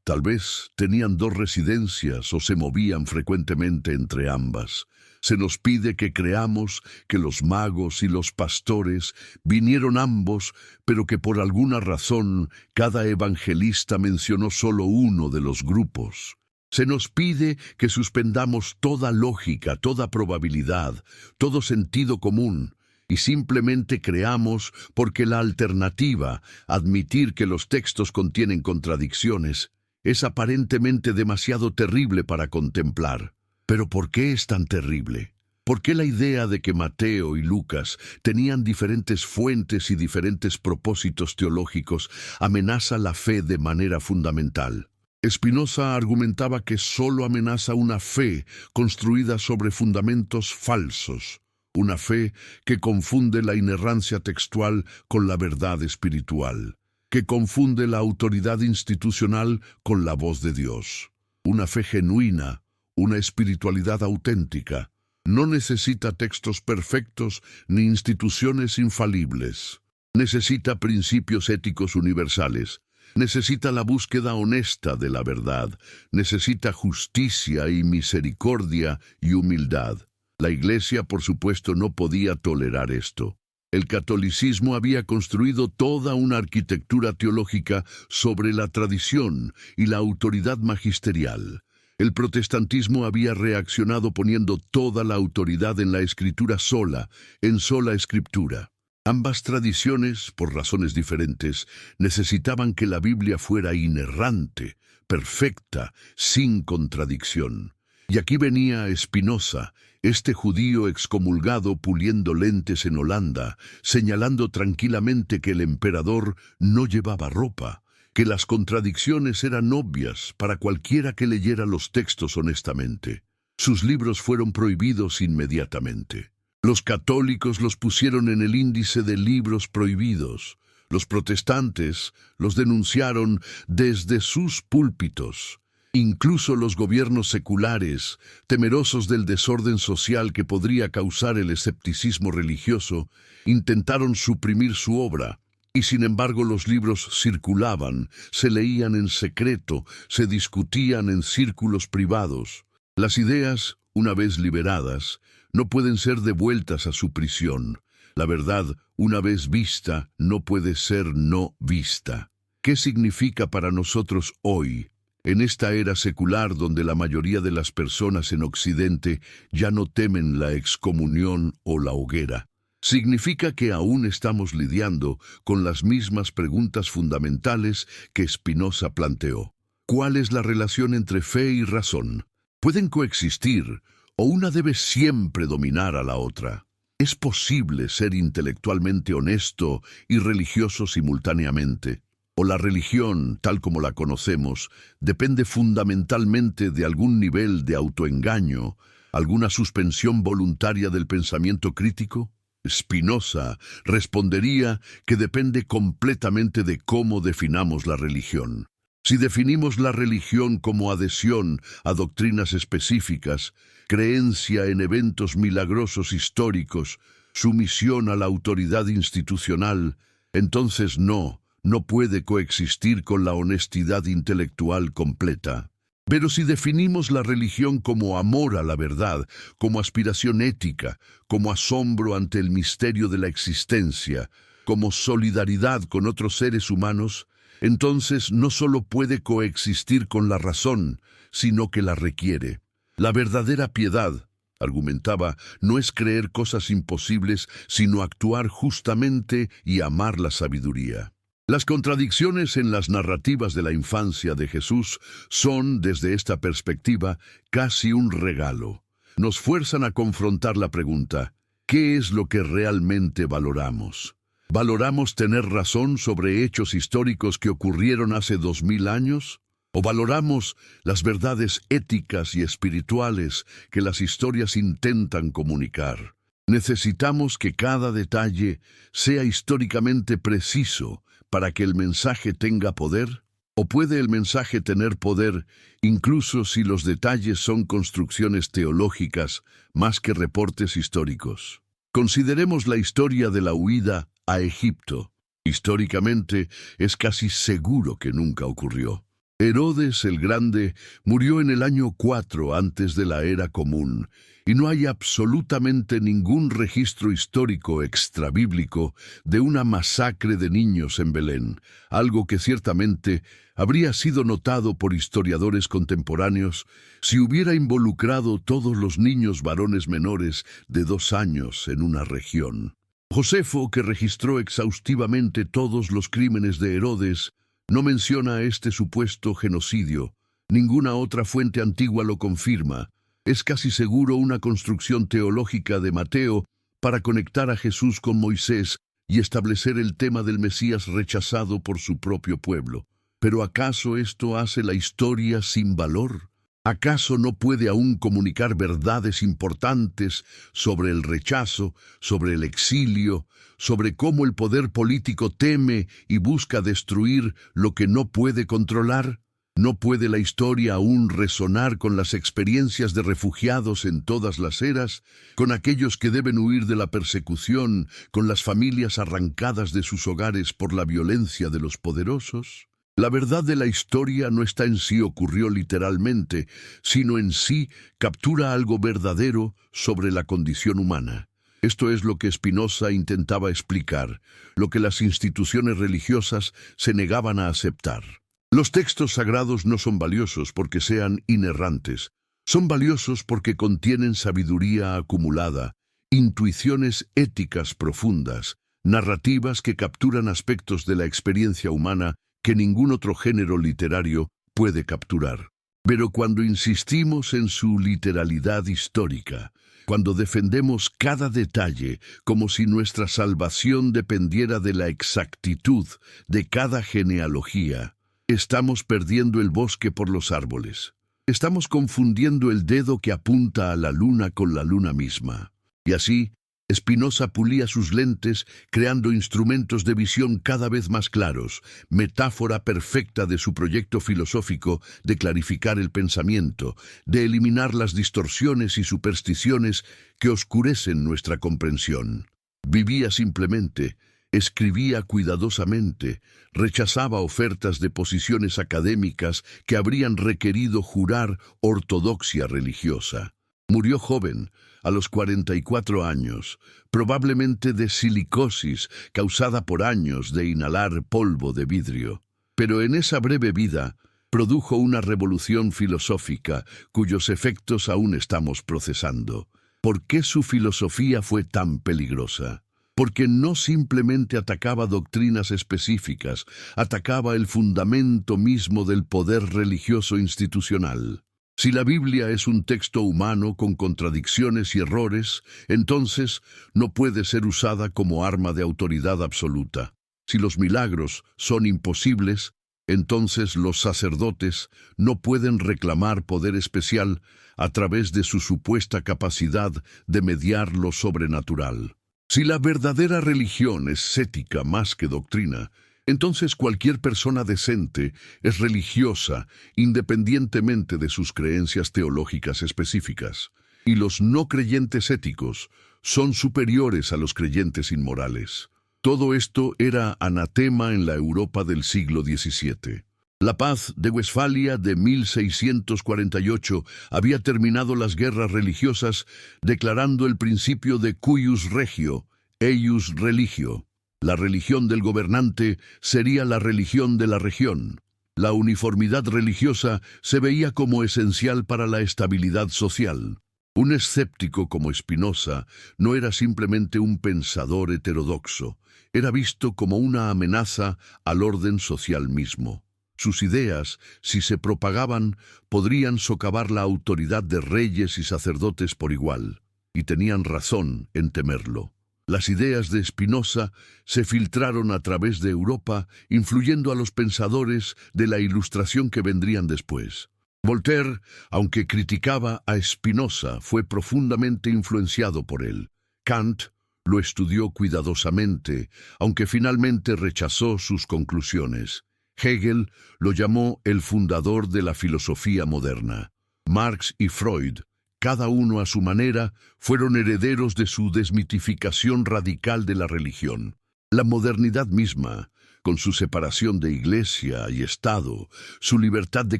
tal vez tenían dos residencias o se movían frecuentemente entre ambas. Se nos pide que creamos que los magos y los pastores vinieron ambos, pero que por alguna razón cada evangelista mencionó solo uno de los grupos. Se nos pide que suspendamos toda lógica, toda probabilidad, todo sentido común, y simplemente creamos porque la alternativa, admitir que los textos contienen contradicciones, es aparentemente demasiado terrible para contemplar. ¿Pero por qué es tan terrible? ¿Por qué la idea de que Mateo y Lucas tenían diferentes fuentes y diferentes propósitos teológicos amenaza la fe de manera fundamental? Spinoza argumentaba que solo amenaza una fe construida sobre fundamentos falsos, una fe que confunde la inerrancia textual con la verdad espiritual, que confunde la autoridad institucional con la voz de Dios. Una fe genuina, una espiritualidad auténtica, no necesita textos perfectos ni instituciones infalibles. Necesita principios éticos universales. Necesita la búsqueda honesta de la verdad. Necesita justicia y misericordia y humildad. La Iglesia, por supuesto, no podía tolerar esto. El catolicismo había construido toda una arquitectura teológica sobre la tradición y la autoridad magisterial. El protestantismo había reaccionado poniendo toda la autoridad en la escritura sola, en sola escritura. Ambas tradiciones, por razones diferentes, necesitaban que la Biblia fuera inerrante, perfecta, sin contradicción. Y aquí venía Spinoza, este judío excomulgado puliendo lentes en Holanda, señalando tranquilamente que el emperador no llevaba ropa, que las contradicciones eran obvias para cualquiera que leyera los textos honestamente. Sus libros fueron prohibidos inmediatamente. Los católicos los pusieron en el índice de libros prohibidos. Los protestantes los denunciaron desde sus púlpitos. Incluso los gobiernos seculares, temerosos del desorden social que podría causar el escepticismo religioso, intentaron suprimir su obra. Y sin embargo los libros circulaban, se leían en secreto, se discutían en círculos privados. Las ideas, una vez liberadas, no pueden ser devueltas a su prisión. La verdad, una vez vista, no puede ser no vista. ¿Qué significa para nosotros hoy, en esta era secular donde la mayoría de las personas en Occidente ya no temen la excomunión o la hoguera? Significa que aún estamos lidiando con las mismas preguntas fundamentales que Spinoza planteó. ¿Cuál es la relación entre fe y razón? ¿Pueden coexistir o una debe siempre dominar a la otra? ¿Es posible ser intelectualmente honesto y religioso simultáneamente? ¿O la religión, tal como la conocemos, depende fundamentalmente de algún nivel de autoengaño, alguna suspensión voluntaria del pensamiento crítico? Spinoza respondería que depende completamente de cómo definamos la religión. Si definimos la religión como adhesión a doctrinas específicas, creencia en eventos milagrosos históricos, sumisión a la autoridad institucional, entonces no puede coexistir con la honestidad intelectual completa. Pero si definimos la religión como amor a la verdad, como aspiración ética, como asombro ante el misterio de la existencia, como solidaridad con otros seres humanos, entonces no solo puede coexistir con la razón, sino que la requiere. La verdadera piedad, argumentaba, no es creer cosas imposibles, sino actuar justamente y amar la sabiduría. Las contradicciones en las narrativas de la infancia de Jesús son, desde esta perspectiva, casi un regalo. Nos fuerzan a confrontar la pregunta, ¿qué es lo que realmente valoramos? ¿Valoramos tener razón sobre hechos históricos que ocurrieron hace 2000 años? ¿O valoramos las verdades éticas y espirituales que las historias intentan comunicar? Necesitamos que cada detalle sea históricamente preciso para que el mensaje tenga poder. ¿O puede el mensaje tener poder incluso si los detalles son construcciones teológicas más que reportes históricos? Consideremos la historia de la huida a Egipto. Históricamente es casi seguro que nunca ocurrió. Herodes el Grande murió en el año 4 antes de la era común, y no hay absolutamente ningún registro histórico extrabíblico de una masacre de niños en Belén, algo que ciertamente habría sido notado por historiadores contemporáneos si hubiera involucrado todos los niños varones menores de 2 años en una región. Josefo, que registró exhaustivamente todos los crímenes de Herodes, no menciona este supuesto genocidio. Ninguna otra fuente antigua lo confirma. Es casi seguro una construcción teológica de Mateo para conectar a Jesús con Moisés y establecer el tema del Mesías rechazado por su propio pueblo. ¿Pero acaso esto hace la historia sin valor? ¿Acaso no puede aún comunicar verdades importantes sobre el rechazo, sobre el exilio, sobre cómo el poder político teme y busca destruir lo que no puede controlar? ¿No puede la historia aún resonar con las experiencias de refugiados en todas las eras, con aquellos que deben huir de la persecución, con las familias arrancadas de sus hogares por la violencia de los poderosos? La verdad de la historia no está en sí ocurrió literalmente, sino en sí captura algo verdadero sobre la condición humana. Esto es lo que Spinoza intentaba explicar, lo que las instituciones religiosas se negaban a aceptar. Los textos sagrados no son valiosos porque sean inerrantes, son valiosos porque contienen sabiduría acumulada, intuiciones éticas profundas, narrativas que capturan aspectos de la experiencia humana que ningún otro género literario puede capturar. Pero cuando insistimos en su literalidad histórica, cuando defendemos cada detalle como si nuestra salvación dependiera de la exactitud de cada genealogía, estamos perdiendo el bosque por los árboles. Estamos confundiendo el dedo que apunta a la luna con la luna misma. Y así, Spinoza pulía sus lentes, creando instrumentos de visión cada vez más claros, metáfora perfecta de su proyecto filosófico de clarificar el pensamiento, de eliminar las distorsiones y supersticiones que oscurecen nuestra comprensión. Vivía simplemente, escribía cuidadosamente, rechazaba ofertas de posiciones académicas que habrían requerido jurar ortodoxia religiosa. Murió joven, a los 44 años, probablemente de silicosis causada por años de inhalar polvo de vidrio. Pero en esa breve vida produjo una revolución filosófica cuyos efectos aún estamos procesando. ¿Por qué su filosofía fue tan peligrosa? Porque no simplemente atacaba doctrinas específicas, atacaba el fundamento mismo del poder religioso institucional. Si la Biblia es un texto humano con contradicciones y errores, entonces no puede ser usada como arma de autoridad absoluta. Si los milagros son imposibles, entonces los sacerdotes no pueden reclamar poder especial a través de su supuesta capacidad de mediar lo sobrenatural. Si la verdadera religión es ética más que doctrina, entonces cualquier persona decente es religiosa independientemente de sus creencias teológicas específicas. Y los no creyentes éticos son superiores a los creyentes inmorales. Todo esto era anatema en la Europa del siglo XVII. La paz de Westfalia de 1648 había terminado las guerras religiosas, declarando el principio de cuius regio, eius religio. La religión del gobernante sería la religión de la región. La uniformidad religiosa se veía como esencial para la estabilidad social. Un escéptico como Spinoza no era simplemente un pensador heterodoxo, era visto como una amenaza al orden social mismo. Sus ideas, si se propagaban, podrían socavar la autoridad de reyes y sacerdotes por igual, y tenían razón en temerlo. Las ideas de Spinoza se filtraron a través de Europa, influyendo a los pensadores de la Ilustración que vendrían después. Voltaire, aunque criticaba a Spinoza, fue profundamente influenciado por él. Kant lo estudió cuidadosamente, aunque finalmente rechazó sus conclusiones. Hegel lo llamó el fundador de la filosofía moderna. Marx y Freud, cada uno a su manera, fueron herederos de su desmitificación radical de la religión. La modernidad misma, con su separación de Iglesia y Estado, su libertad de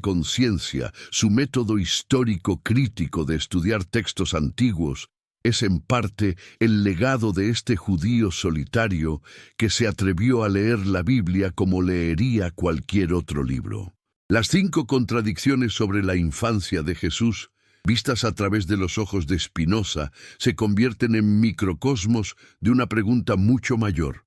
conciencia, su método histórico crítico de estudiar textos antiguos, es en parte el legado de este judío solitario que se atrevió a leer la Biblia como leería cualquier otro libro. Las 5 contradicciones sobre la infancia de Jesús, vistas a través de los ojos de Spinoza, se convierten en microcosmos de una pregunta mucho mayor.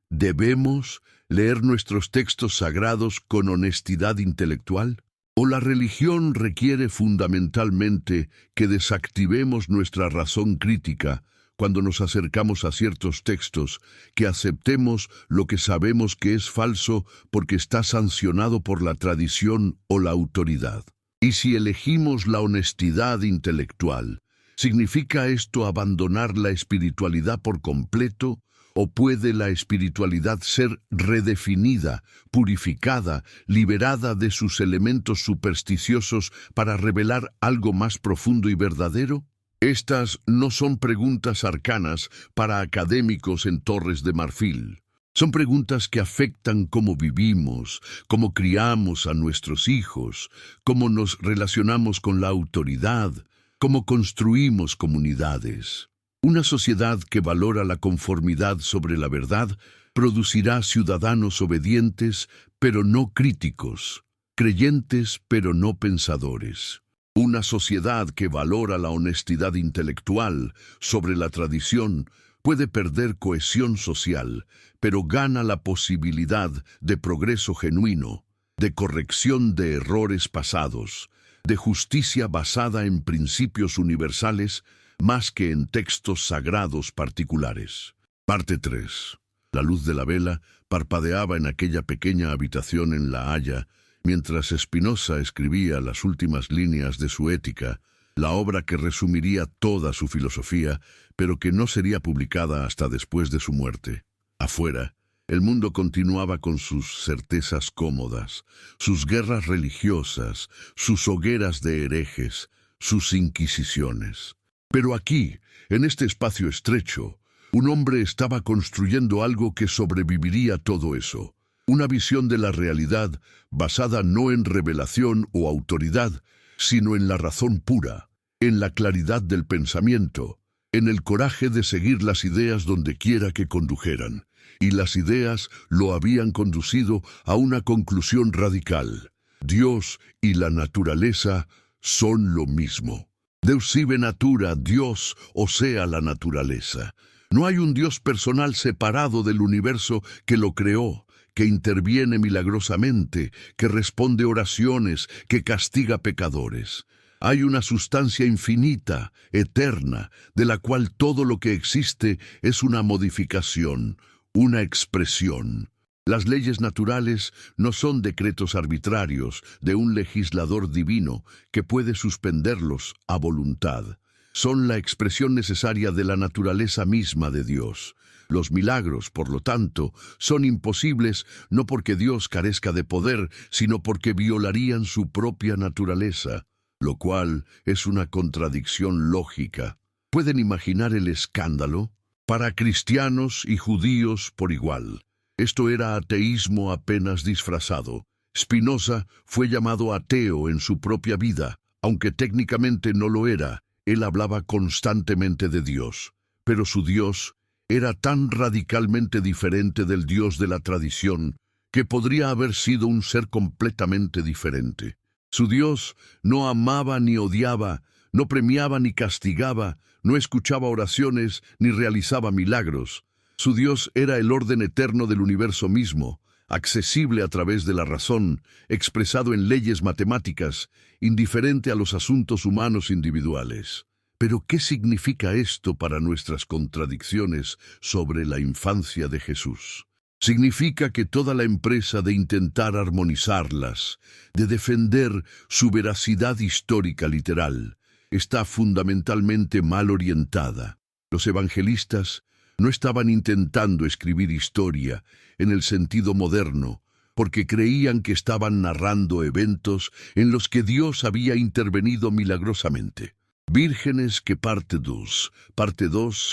¿Debemos leer nuestros textos sagrados con honestidad intelectual? ¿O la religión requiere fundamentalmente que desactivemos nuestra razón crítica cuando nos acercamos a ciertos textos, que aceptemos lo que sabemos que es falso porque está sancionado por la tradición o la autoridad? Y si elegimos la honestidad intelectual, ¿significa esto abandonar la espiritualidad por completo? ¿O puede la espiritualidad ser redefinida, purificada, liberada de sus elementos supersticiosos para revelar algo más profundo y verdadero? Estas no son preguntas arcanas para académicos en Torres de Marfil. Son preguntas que afectan cómo vivimos, cómo criamos a nuestros hijos, cómo nos relacionamos con la autoridad, cómo construimos comunidades. Una sociedad que valora la conformidad sobre la verdad producirá ciudadanos obedientes, pero no críticos, creyentes, pero no pensadores. Una sociedad que valora la honestidad intelectual sobre la tradición puede perder cohesión social, pero gana la posibilidad de progreso genuino, de corrección de errores pasados, de justicia basada en principios universales, más que en textos sagrados particulares. Parte 3. La luz de la vela parpadeaba en aquella pequeña habitación en La Haya, mientras Spinoza escribía las últimas líneas de su Ética, la obra que resumiría toda su filosofía, pero que no sería publicada hasta después de su muerte. Afuera, el mundo continuaba con sus certezas cómodas, sus guerras religiosas, sus hogueras de herejes, sus inquisiciones. Pero aquí, en este espacio estrecho, un hombre estaba construyendo algo que sobreviviría todo eso. Una visión de la realidad basada no en revelación o autoridad, sino en la razón pura, en la claridad del pensamiento, en el coraje de seguir las ideas donde quiera que condujeran. Y las ideas lo habían conducido a una conclusión radical. Dios y la naturaleza son lo mismo. Deus sive natura, Dios, o sea, la naturaleza. No hay un Dios personal separado del universo que lo creó, que interviene milagrosamente, que responde oraciones, que castiga pecadores. Hay una sustancia infinita, eterna, de la cual todo lo que existe es una modificación, una expresión. Las leyes naturales no son decretos arbitrarios de un legislador divino que puede suspenderlos a voluntad. Son la expresión necesaria de la naturaleza misma de Dios. Los milagros, por lo tanto, son imposibles no porque Dios carezca de poder, sino porque violarían su propia naturaleza, lo cual es una contradicción lógica. ¿Pueden imaginar el escándalo? Para cristianos y judíos por igual. Esto era ateísmo apenas disfrazado. Spinoza fue llamado ateo en su propia vida, aunque técnicamente no lo era. Él hablaba constantemente de Dios, pero su Dios era tan radicalmente diferente del Dios de la tradición que podría haber sido un ser completamente diferente. Su Dios no amaba ni odiaba, no premiaba ni castigaba, no escuchaba oraciones ni realizaba milagros. Su Dios era el orden eterno del universo mismo, accesible a través de la razón, expresado en leyes matemáticas, indiferente a los asuntos humanos individuales. Pero, ¿qué significa esto para nuestras contradicciones sobre la infancia de Jesús? Significa que toda la empresa de intentar armonizarlas, de defender su veracidad histórica literal, está fundamentalmente mal orientada. Los evangelistas no estaban intentando escribir historia en el sentido moderno, porque creían que estaban narrando eventos en los que Dios había intervenido milagrosamente. Vírgenes que parte 2,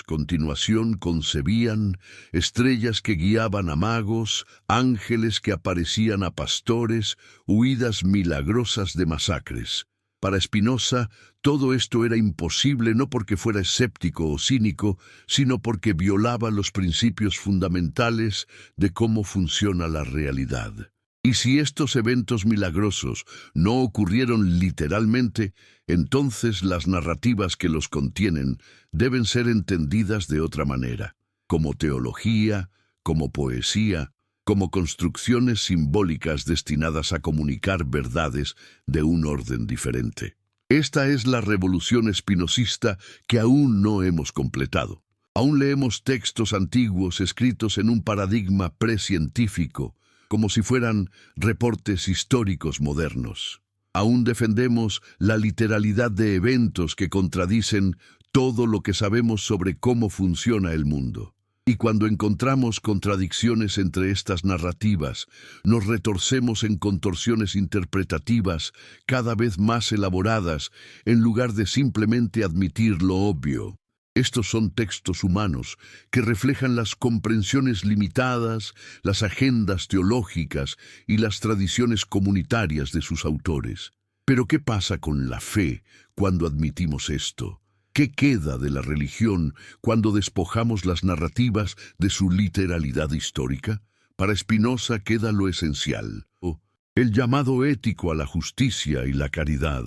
continuación concebían, estrellas que guiaban a magos, ángeles que aparecían a pastores, huidas milagrosas de masacres. Para Spinoza, todo esto era imposible no porque fuera escéptico o cínico, sino porque violaba los principios fundamentales de cómo funciona la realidad. Y si estos eventos milagrosos no ocurrieron literalmente, entonces las narrativas que los contienen deben ser entendidas de otra manera, como teología, como poesía, como construcciones simbólicas destinadas a comunicar verdades de un orden diferente. Esta es la revolución espinosista que aún no hemos completado. Aún leemos textos antiguos escritos en un paradigma precientífico, como si fueran reportes históricos modernos. Aún defendemos la literalidad de eventos que contradicen todo lo que sabemos sobre cómo funciona el mundo. Y cuando encontramos contradicciones entre estas narrativas, nos retorcemos en contorsiones interpretativas cada vez más elaboradas, en lugar de simplemente admitir lo obvio. Estos son textos humanos que reflejan las comprensiones limitadas, las agendas teológicas y las tradiciones comunitarias de sus autores. Pero ¿qué pasa con la fe cuando admitimos esto? ¿Qué queda de la religión cuando despojamos las narrativas de su literalidad histórica? Para Spinoza queda lo esencial. El llamado ético a la justicia y la caridad,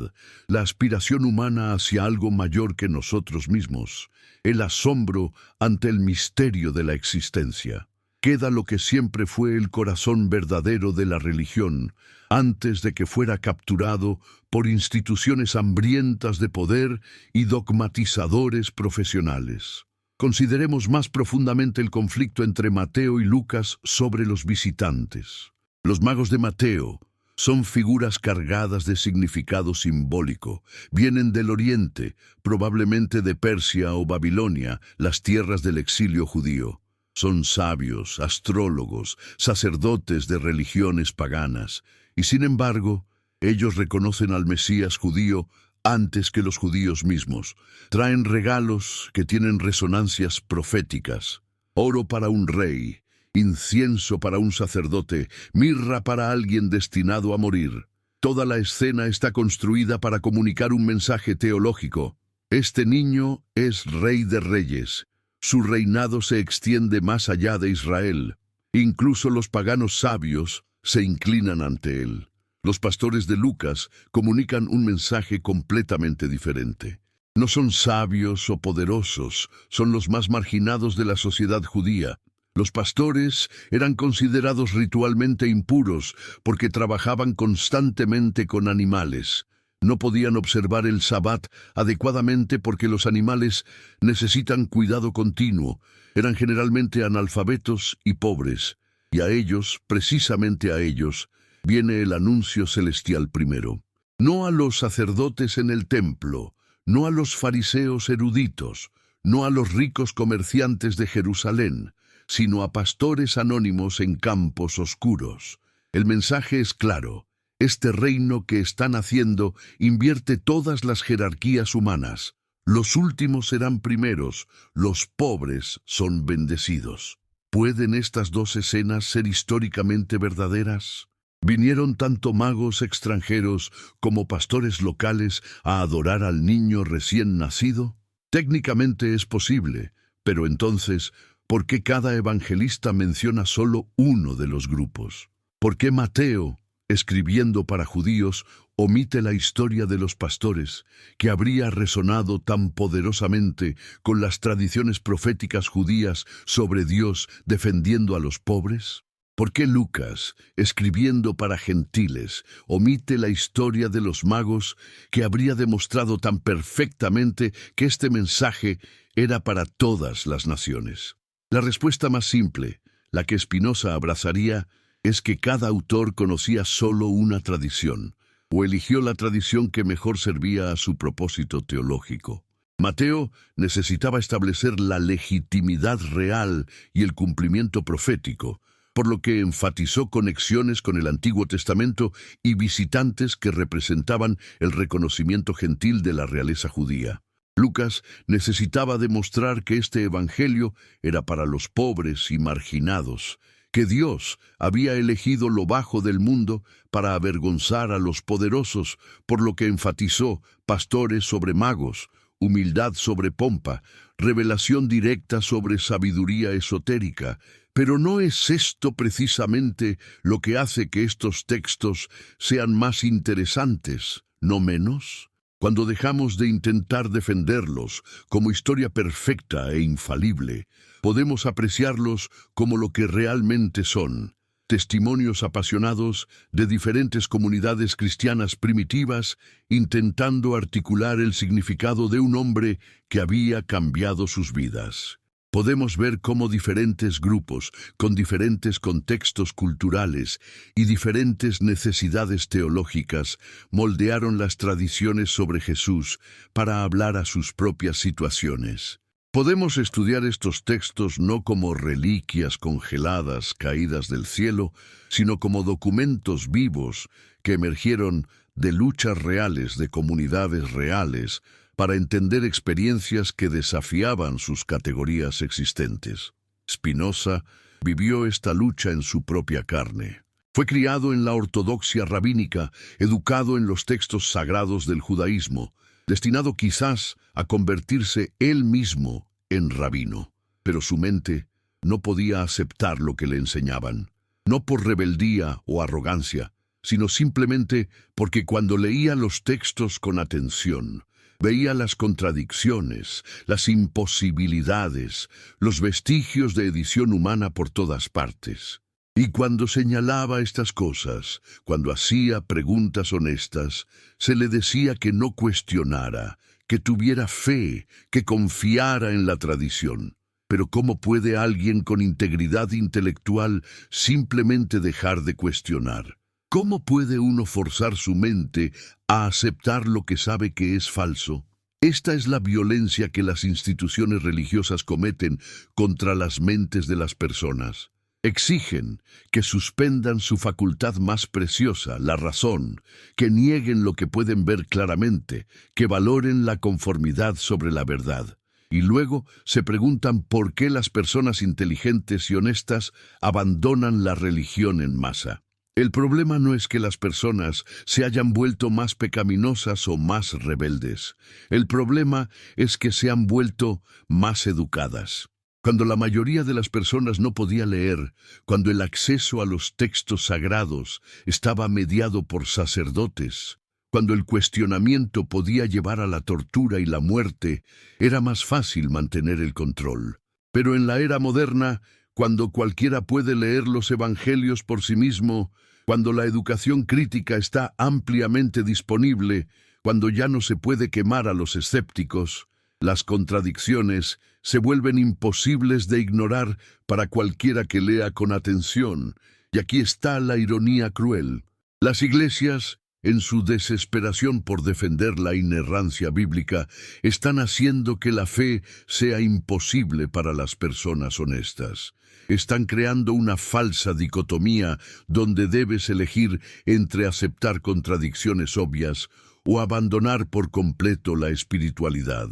la aspiración humana hacia algo mayor que nosotros mismos, el asombro ante el misterio de la existencia. Queda lo que siempre fue el corazón verdadero de la religión, antes de que fuera capturado por instituciones hambrientas de poder y dogmatizadores profesionales. Consideremos más profundamente el conflicto entre Mateo y Lucas sobre los visitantes. Los magos de Mateo, Son figuras cargadas de significado simbólico. Vienen del Oriente, probablemente de Persia o Babilonia, las tierras del exilio judío. Son sabios, astrólogos, sacerdotes de religiones paganas. Y sin embargo, ellos reconocen al Mesías judío antes que los judíos mismos. Traen regalos que tienen resonancias proféticas. Oro para un rey, incienso para un sacerdote, mirra para alguien destinado a morir. Toda la escena está construida para comunicar un mensaje teológico. Este niño es Rey de Reyes. Su reinado se extiende más allá de Israel. Incluso los paganos sabios se inclinan ante él. Los pastores de Lucas comunican un mensaje completamente diferente. No son sabios o poderosos, son los más marginados de la sociedad judía. Los pastores eran considerados ritualmente impuros porque trabajaban constantemente con animales. No podían observar el Sabbat adecuadamente porque los animales necesitan cuidado continuo. Eran generalmente analfabetos y pobres. Y a ellos, precisamente a ellos, viene el anuncio celestial primero. No a los sacerdotes en el templo, no a los fariseos eruditos, no a los ricos comerciantes de Jerusalén, sino a pastores anónimos en campos oscuros. El mensaje es claro. Este reino que está naciendo invierte todas las jerarquías humanas. Los últimos serán primeros, los pobres son bendecidos. ¿Pueden estas dos escenas ser históricamente verdaderas? ¿Vinieron tanto magos extranjeros como pastores locales a adorar al niño recién nacido? Técnicamente es posible, pero entonces, ¿por qué cada evangelista menciona solo uno de los grupos? ¿Por qué Mateo, escribiendo para judíos, omite la historia de los pastores, que habría resonado tan poderosamente con las tradiciones proféticas judías sobre Dios defendiendo a los pobres? ¿Por qué Lucas, escribiendo para gentiles, omite la historia de los magos que habría demostrado tan perfectamente que este mensaje era para todas las naciones? La respuesta más simple, la que Spinoza abrazaría, es que cada autor conocía solo una tradición, o eligió la tradición que mejor servía a su propósito teológico. Mateo necesitaba establecer la legitimidad real y el cumplimiento profético, por lo que enfatizó conexiones con el Antiguo Testamento y visitantes que representaban el reconocimiento gentil de la realeza judía. Lucas necesitaba demostrar que este evangelio era para los pobres y marginados, que Dios había elegido lo bajo del mundo para avergonzar a los poderosos, por lo que enfatizó pastores sobre magos, humildad sobre pompa, revelación directa sobre sabiduría esotérica. Pero ¿no es esto precisamente lo que hace que estos textos sean más interesantes, no menos? Cuando dejamos de intentar defenderlos como historia perfecta e infalible, podemos apreciarlos como lo que realmente son: testimonios apasionados de diferentes comunidades cristianas primitivas intentando articular el significado de un hombre que había cambiado sus vidas. Podemos ver cómo diferentes grupos, con diferentes contextos culturales y diferentes necesidades teológicas, moldearon las tradiciones sobre Jesús para hablar a sus propias situaciones. Podemos estudiar estos textos no como reliquias congeladas caídas del cielo, sino como documentos vivos que emergieron de luchas reales de comunidades reales, para entender experiencias que desafiaban sus categorías existentes. Spinoza vivió esta lucha en su propia carne. Fue criado en la ortodoxia rabínica, educado en los textos sagrados del judaísmo, destinado quizás a convertirse él mismo en rabino. Pero su mente no podía aceptar lo que le enseñaban, no por rebeldía o arrogancia, sino simplemente porque cuando leía los textos con atención, veía las contradicciones, las imposibilidades, los vestigios de edición humana por todas partes. Y cuando señalaba estas cosas, cuando hacía preguntas honestas, se le decía que no cuestionara, que tuviera fe, que confiara en la tradición. Pero ¿cómo puede alguien con integridad intelectual simplemente dejar de cuestionar? ¿Cómo puede uno forzar su mente a aceptar lo que sabe que es falso? Esta es la violencia que las instituciones religiosas cometen contra las mentes de las personas. Exigen que suspendan su facultad más preciosa, la razón, que nieguen lo que pueden ver claramente, que valoren la conformidad sobre la verdad. Y luego se preguntan por qué las personas inteligentes y honestas abandonan la religión en masa. El problema no es que las personas se hayan vuelto más pecaminosas o más rebeldes. El problema es que se han vuelto más educadas. Cuando la mayoría de las personas no podía leer, cuando el acceso a los textos sagrados estaba mediado por sacerdotes, cuando el cuestionamiento podía llevar a la tortura y la muerte, era más fácil mantener el control. Pero en la era moderna, cuando cualquiera puede leer los evangelios por sí mismo, cuando la educación crítica está ampliamente disponible, cuando ya no se puede quemar a los escépticos, las contradicciones se vuelven imposibles de ignorar para cualquiera que lea con atención. Y aquí está la ironía cruel. Las iglesias, en su desesperación por defender la inerrancia bíblica, están haciendo que la fe sea imposible para las personas honestas. Están creando una falsa dicotomía donde debes elegir entre aceptar contradicciones obvias o abandonar por completo la espiritualidad.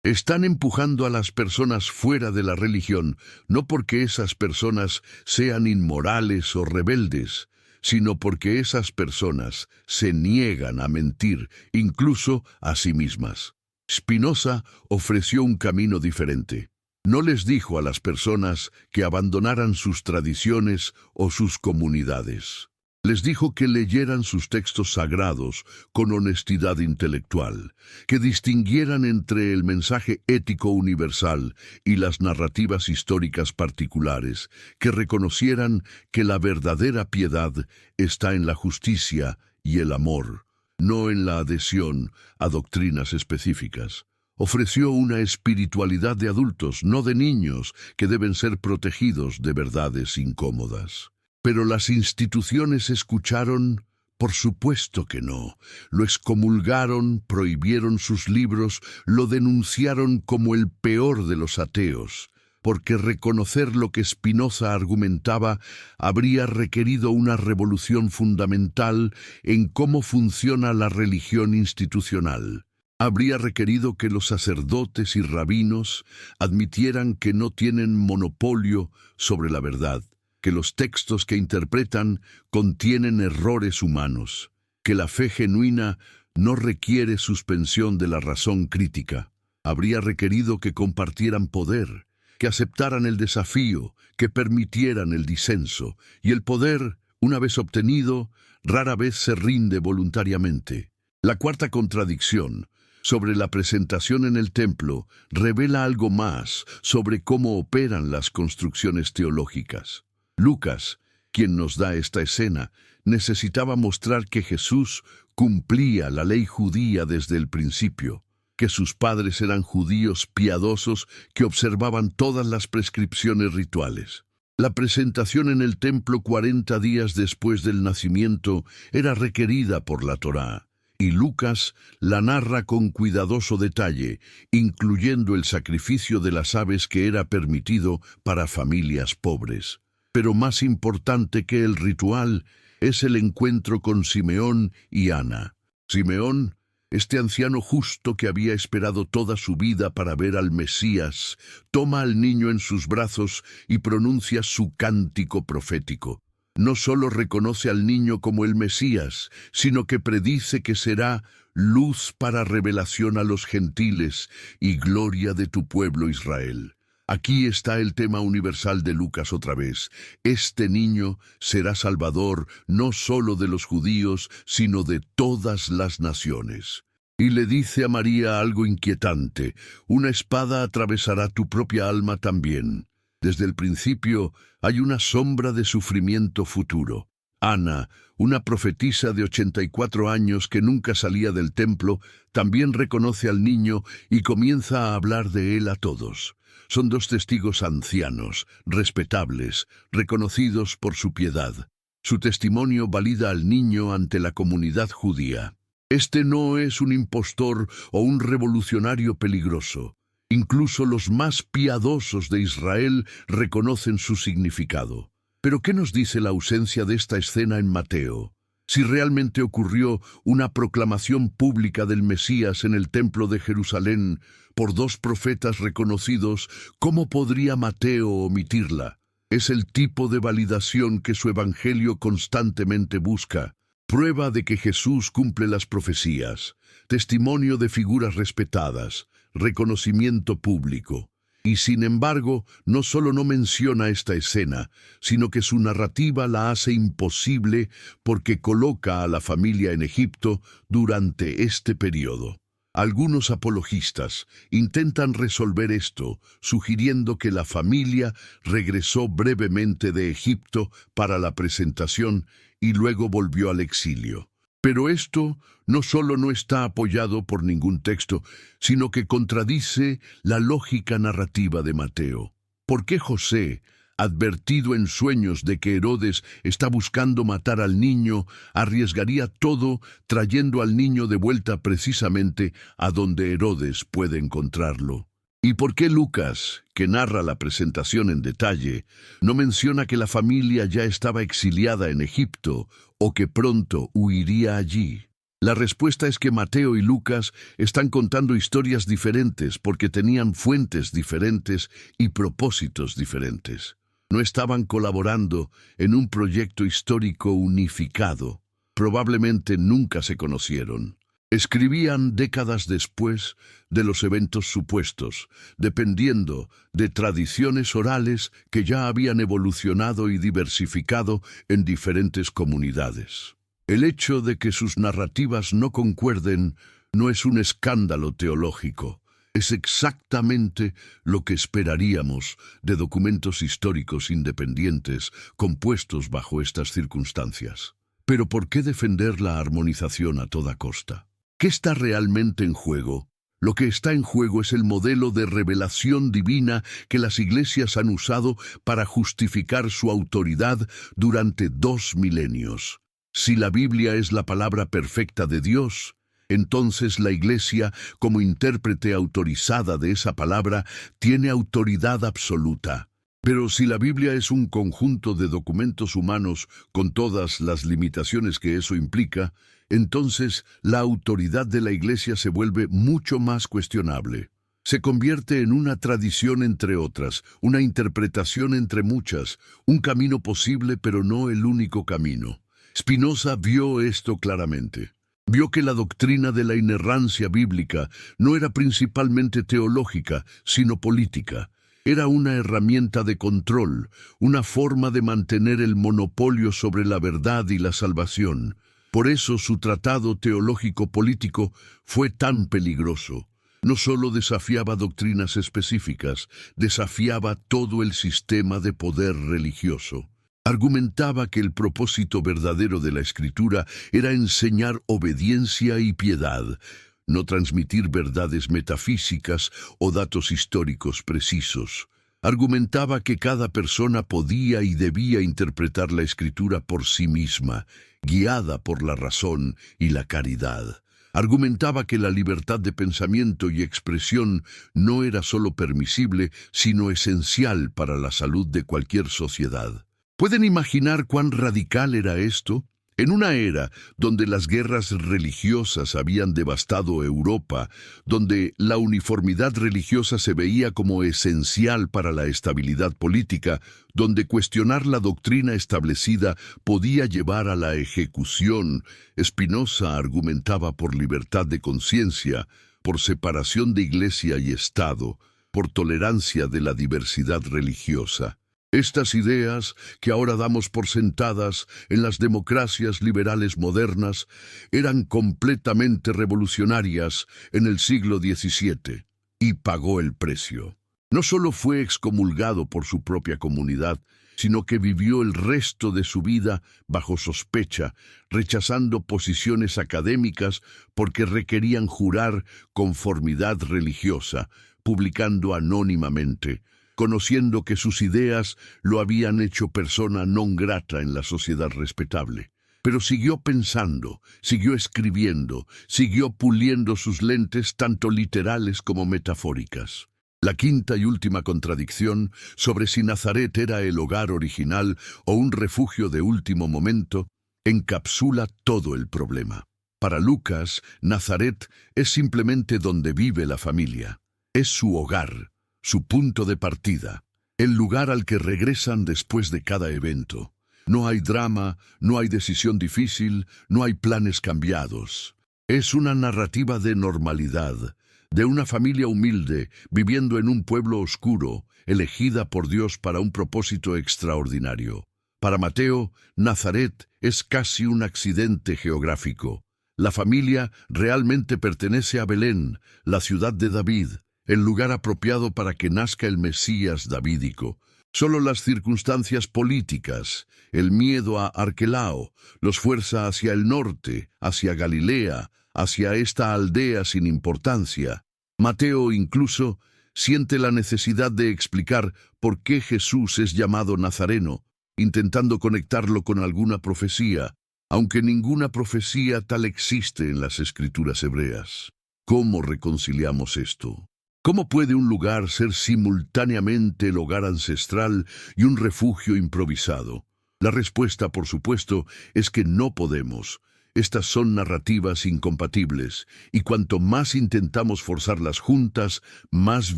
Están empujando a las personas fuera de la religión, no porque esas personas sean inmorales o rebeldes, sino porque esas personas se niegan a mentir, incluso a sí mismas. Spinoza ofreció un camino diferente. No les dijo a las personas que abandonaran sus tradiciones o sus comunidades. Les dijo que leyeran sus textos sagrados con honestidad intelectual, que distinguieran entre el mensaje ético universal y las narrativas históricas particulares, que reconocieran que la verdadera piedad está en la justicia y el amor, no en la adhesión a doctrinas específicas. Ofreció una espiritualidad de adultos, no de niños, que deben ser protegidos de verdades incómodas. Pero las instituciones escucharon, por supuesto que no. Lo excomulgaron, prohibieron sus libros, lo denunciaron como el peor de los ateos, porque reconocer lo que Spinoza argumentaba habría requerido una revolución fundamental en cómo funciona la religión institucional. Habría requerido que los sacerdotes y rabinos admitieran que no tienen monopolio sobre la verdad, que los textos que interpretan contienen errores humanos, que la fe genuina no requiere suspensión de la razón crítica. Habría requerido que compartieran poder, que aceptaran el desafío, que permitieran el disenso, y el poder, una vez obtenido, rara vez se rinde voluntariamente. La cuarta contradicción, sobre la presentación en el templo, revela algo más sobre cómo operan las construcciones teológicas. Lucas, quien nos da esta escena, necesitaba mostrar que Jesús cumplía la ley judía desde el principio, que sus padres eran judíos piadosos que observaban todas las prescripciones rituales. La presentación en el templo 40 días después del nacimiento era requerida por la Torá, y Lucas la narra con cuidadoso detalle, incluyendo el sacrificio de las aves que era permitido para familias pobres. Pero más importante que el ritual es el encuentro con Simeón y Ana. Simeón, este anciano justo que había esperado toda su vida para ver al Mesías, toma al niño en sus brazos y pronuncia su cántico profético. No solo reconoce al niño como el Mesías, sino que predice que será luz para revelación a los gentiles y gloria de tu pueblo Israel. Aquí está el tema universal de Lucas otra vez. Este niño será salvador no solo de los judíos, sino de todas las naciones. Y le dice a María algo inquietante: una espada atravesará tu propia alma también. Desde el principio hay una sombra de sufrimiento futuro. Ana, una profetisa de 84 años que nunca salía del templo, también reconoce al niño y comienza a hablar de él a todos. Son dos testigos ancianos, respetables, reconocidos por su piedad. Su testimonio valida al niño ante la comunidad judía. Este no es un impostor o un revolucionario peligroso. Incluso los más piadosos de Israel reconocen su significado. Pero ¿qué nos dice la ausencia de esta escena en Mateo? Si realmente ocurrió una proclamación pública del Mesías en el templo de Jerusalén por dos profetas reconocidos, ¿cómo podría Mateo omitirla? Es el tipo de validación que su evangelio constantemente busca. Prueba de que Jesús cumple las profecías, testimonio de figuras respetadas, reconocimiento público. Y sin embargo, no solo no menciona esta escena, sino que su narrativa la hace imposible porque coloca a la familia en Egipto durante este periodo. Algunos apologistas intentan resolver esto, sugiriendo que la familia regresó brevemente de Egipto para la presentación y luego volvió al exilio. Pero esto no solo no está apoyado por ningún texto, sino que contradice la lógica narrativa de Mateo. ¿Por qué José, advertido en sueños de que Herodes está buscando matar al niño, arriesgaría todo trayendo al niño de vuelta precisamente a donde Herodes puede encontrarlo? ¿Y por qué Lucas, que narra la presentación en detalle, no menciona que la familia ya estaba exiliada en Egipto o que pronto huiría allí? La respuesta es que Mateo y Lucas están contando historias diferentes porque tenían fuentes diferentes y propósitos diferentes. No estaban colaborando en un proyecto histórico unificado. Probablemente nunca se conocieron. Escribían décadas después de los eventos supuestos, dependiendo de tradiciones orales que ya habían evolucionado y diversificado en diferentes comunidades. El hecho de que sus narrativas no concuerden no es un escándalo teológico, es exactamente lo que esperaríamos de documentos históricos independientes compuestos bajo estas circunstancias. Pero ¿por qué defender la armonización a toda costa? ¿Qué está realmente en juego? Lo que está en juego es el modelo de revelación divina que las iglesias han usado para justificar su autoridad durante 2 milenios. Si la Biblia es la palabra perfecta de Dios, entonces la Iglesia, como intérprete autorizada de esa palabra, tiene autoridad absoluta. Pero si la Biblia es un conjunto de documentos humanos con todas las limitaciones que eso implica, entonces la autoridad de la Iglesia se vuelve mucho más cuestionable. Se convierte en una tradición entre otras, una interpretación entre muchas, un camino posible pero no el único camino. Spinoza vio esto claramente. Vio que la doctrina de la inerrancia bíblica no era principalmente teológica, sino política. Era una herramienta de control, una forma de mantener el monopolio sobre la verdad y la salvación. Por eso su tratado teológico-político fue tan peligroso. No solo desafiaba doctrinas específicas, desafiaba todo el sistema de poder religioso. Argumentaba que el propósito verdadero de la Escritura era enseñar obediencia y piedad, no transmitir verdades metafísicas o datos históricos precisos. Argumentaba que cada persona podía y debía interpretar la Escritura por sí misma, guiada por la razón y la caridad. Argumentaba que la libertad de pensamiento y expresión no era solo permisible, sino esencial para la salud de cualquier sociedad. ¿Pueden imaginar cuán radical era esto? En una era donde las guerras religiosas habían devastado Europa, donde la uniformidad religiosa se veía como esencial para la estabilidad política, donde cuestionar la doctrina establecida podía llevar a la ejecución, Spinoza argumentaba por libertad de conciencia, por separación de Iglesia y Estado, por tolerancia de la diversidad religiosa. Estas ideas, que ahora damos por sentadas en las democracias liberales modernas, eran completamente revolucionarias en el siglo XVII, y pagó el precio. No solo fue excomulgado por su propia comunidad, sino que vivió el resto de su vida bajo sospecha, rechazando posiciones académicas porque requerían jurar conformidad religiosa, publicando anónimamente. conociendo que sus ideas lo habían hecho persona non grata en la sociedad respetable. Pero siguió pensando, siguió escribiendo, siguió puliendo sus lentes tanto literales como metafóricas. La quinta y última contradicción sobre si Nazaret era el hogar original o un refugio de último momento encapsula todo el problema. Para Lucas, Nazaret es simplemente donde vive la familia. Es su hogar, su punto de partida, el lugar al que regresan después de cada evento. No hay drama, no hay decisión difícil, no hay planes cambiados. Es una narrativa de normalidad, de una familia humilde viviendo en un pueblo oscuro, elegida por Dios para un propósito extraordinario. Para Mateo, Nazaret es casi un accidente geográfico. La familia realmente pertenece a Belén, la ciudad de David, el lugar apropiado para que nazca el Mesías davídico. Solo las circunstancias políticas, el miedo a Arquelao, los fuerza hacia el norte, hacia Galilea, hacia esta aldea sin importancia. Mateo incluso siente la necesidad de explicar por qué Jesús es llamado Nazareno, intentando conectarlo con alguna profecía, aunque ninguna profecía tal existe en las escrituras hebreas. ¿Cómo reconciliamos esto? ¿Cómo puede un lugar ser simultáneamente el hogar ancestral y un refugio improvisado? La respuesta, por supuesto, es que no podemos. Estas son narrativas incompatibles, y cuanto más intentamos forzarlas juntas, más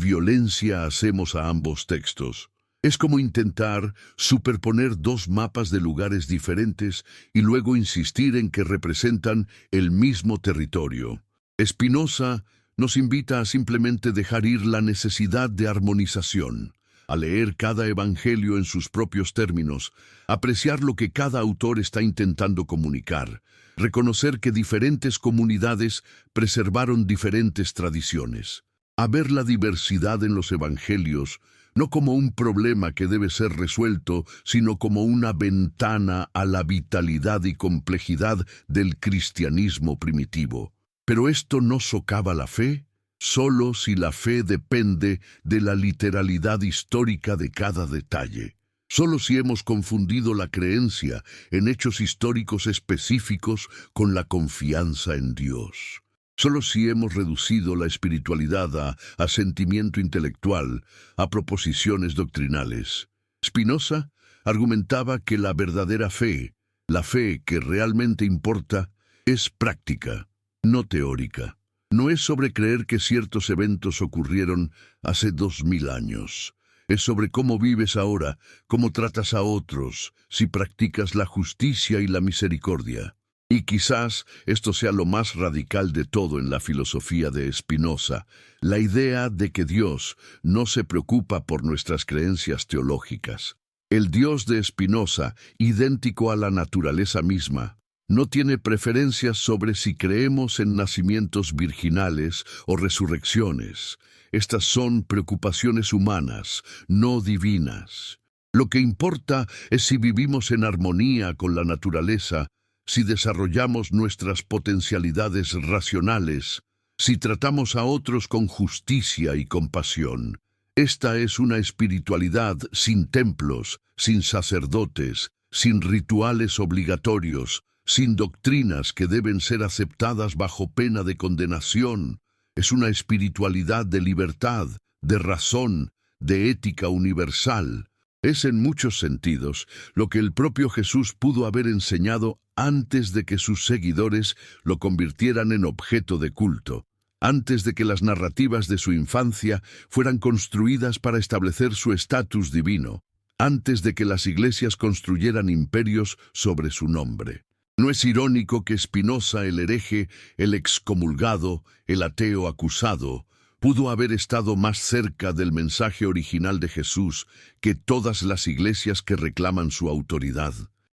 violencia hacemos a ambos textos. Es como intentar superponer dos mapas de lugares diferentes y luego insistir en que representan el mismo territorio. Spinoza nos invita a simplemente dejar ir la necesidad de armonización, a leer cada evangelio en sus propios términos, apreciar lo que cada autor está intentando comunicar, reconocer que diferentes comunidades preservaron diferentes tradiciones, a ver la diversidad en los evangelios, no como un problema que debe ser resuelto, sino como una ventana a la vitalidad y complejidad del cristianismo primitivo. Pero esto no socava la fe, solo si la fe depende de la literalidad histórica de cada detalle. Solo si hemos confundido la creencia en hechos históricos específicos con la confianza en Dios. Solo si hemos reducido la espiritualidad a sentimiento intelectual, a proposiciones doctrinales. Spinoza argumentaba que la verdadera fe, la fe que realmente importa, es práctica, no teórica. No es sobre creer que ciertos eventos ocurrieron hace 2000 años. Es sobre cómo vives ahora, cómo tratas a otros, si practicas la justicia y la misericordia. Y quizás esto sea lo más radical de todo en la filosofía de Spinoza, la idea de que Dios no se preocupa por nuestras creencias teológicas. El Dios de Spinoza, idéntico a la naturaleza misma, no tiene preferencias sobre si creemos en nacimientos virginales o resurrecciones. Estas son preocupaciones humanas, no divinas. Lo que importa es si vivimos en armonía con la naturaleza, si desarrollamos nuestras potencialidades racionales, si tratamos a otros con justicia y compasión. Esta es una espiritualidad sin templos, sin sacerdotes, sin rituales obligatorios, sin doctrinas que deben ser aceptadas bajo pena de condenación. Es una espiritualidad de libertad, de razón, de ética universal. Es en muchos sentidos lo que el propio Jesús pudo haber enseñado antes de que sus seguidores lo convirtieran en objeto de culto, antes de que las narrativas de su infancia fueran construidas para establecer su estatus divino, antes de que las iglesias construyeran imperios sobre su nombre. ¿No es irónico que Spinoza, el hereje, el excomulgado, el ateo acusado, pudo haber estado más cerca del mensaje original de Jesús que todas las iglesias que reclaman su autoridad?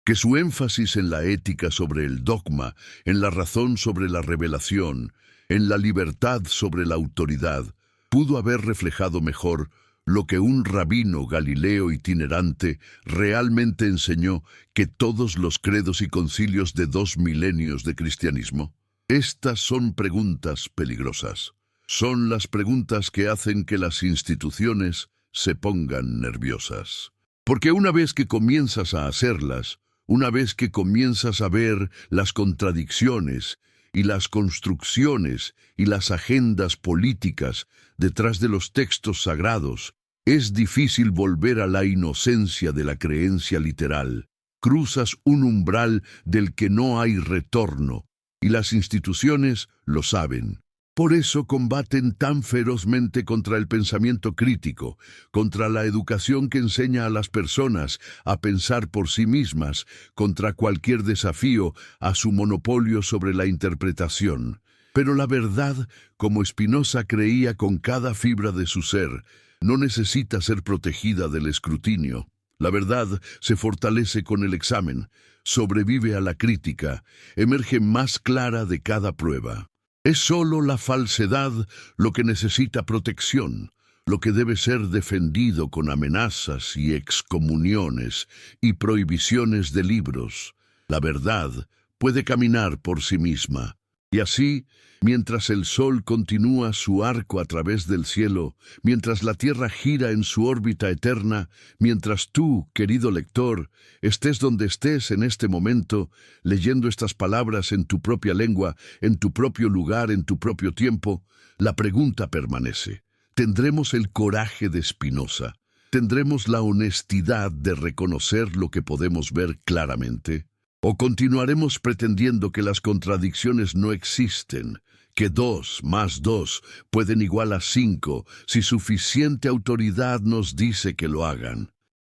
Que su énfasis en la ética sobre el dogma, en la razón sobre la revelación, en la libertad sobre la autoridad, pudo haber reflejado mejor lo que un rabino galileo itinerante realmente enseñó que todos los credos y concilios de 2 milenios de cristianismo. Estas son preguntas peligrosas. Son las preguntas que hacen que las instituciones se pongan nerviosas. Porque una vez que comienzas a hacerlas, una vez que comienzas a ver las contradicciones y las construcciones y las agendas políticas detrás de los textos sagrados, es difícil volver a la inocencia de la creencia literal. Cruzas un umbral del que no hay retorno, y las instituciones lo saben. Por eso combaten tan ferozmente contra el pensamiento crítico, contra la educación que enseña a las personas a pensar por sí mismas, contra cualquier desafío a su monopolio sobre la interpretación. Pero la verdad, como Spinoza creía con cada fibra de su ser, no necesita ser protegida del escrutinio. La verdad se fortalece con el examen, sobrevive a la crítica, emerge más clara de cada prueba. Es solo la falsedad lo que necesita protección, lo que debe ser defendido con amenazas y excomuniones y prohibiciones de libros. La verdad puede caminar por sí misma. Y así, mientras el sol continúa su arco a través del cielo, mientras la tierra gira en su órbita eterna, mientras tú, querido lector, estés donde estés en este momento, leyendo estas palabras en tu propia lengua, en tu propio lugar, en tu propio tiempo, la pregunta permanece. ¿Tendremos el coraje de Spinoza? ¿Tendremos la honestidad de reconocer lo que podemos ver claramente? ¿O continuaremos pretendiendo que las contradicciones no existen, que 2 más 2 pueden igual a 5 si suficiente autoridad nos dice que lo hagan?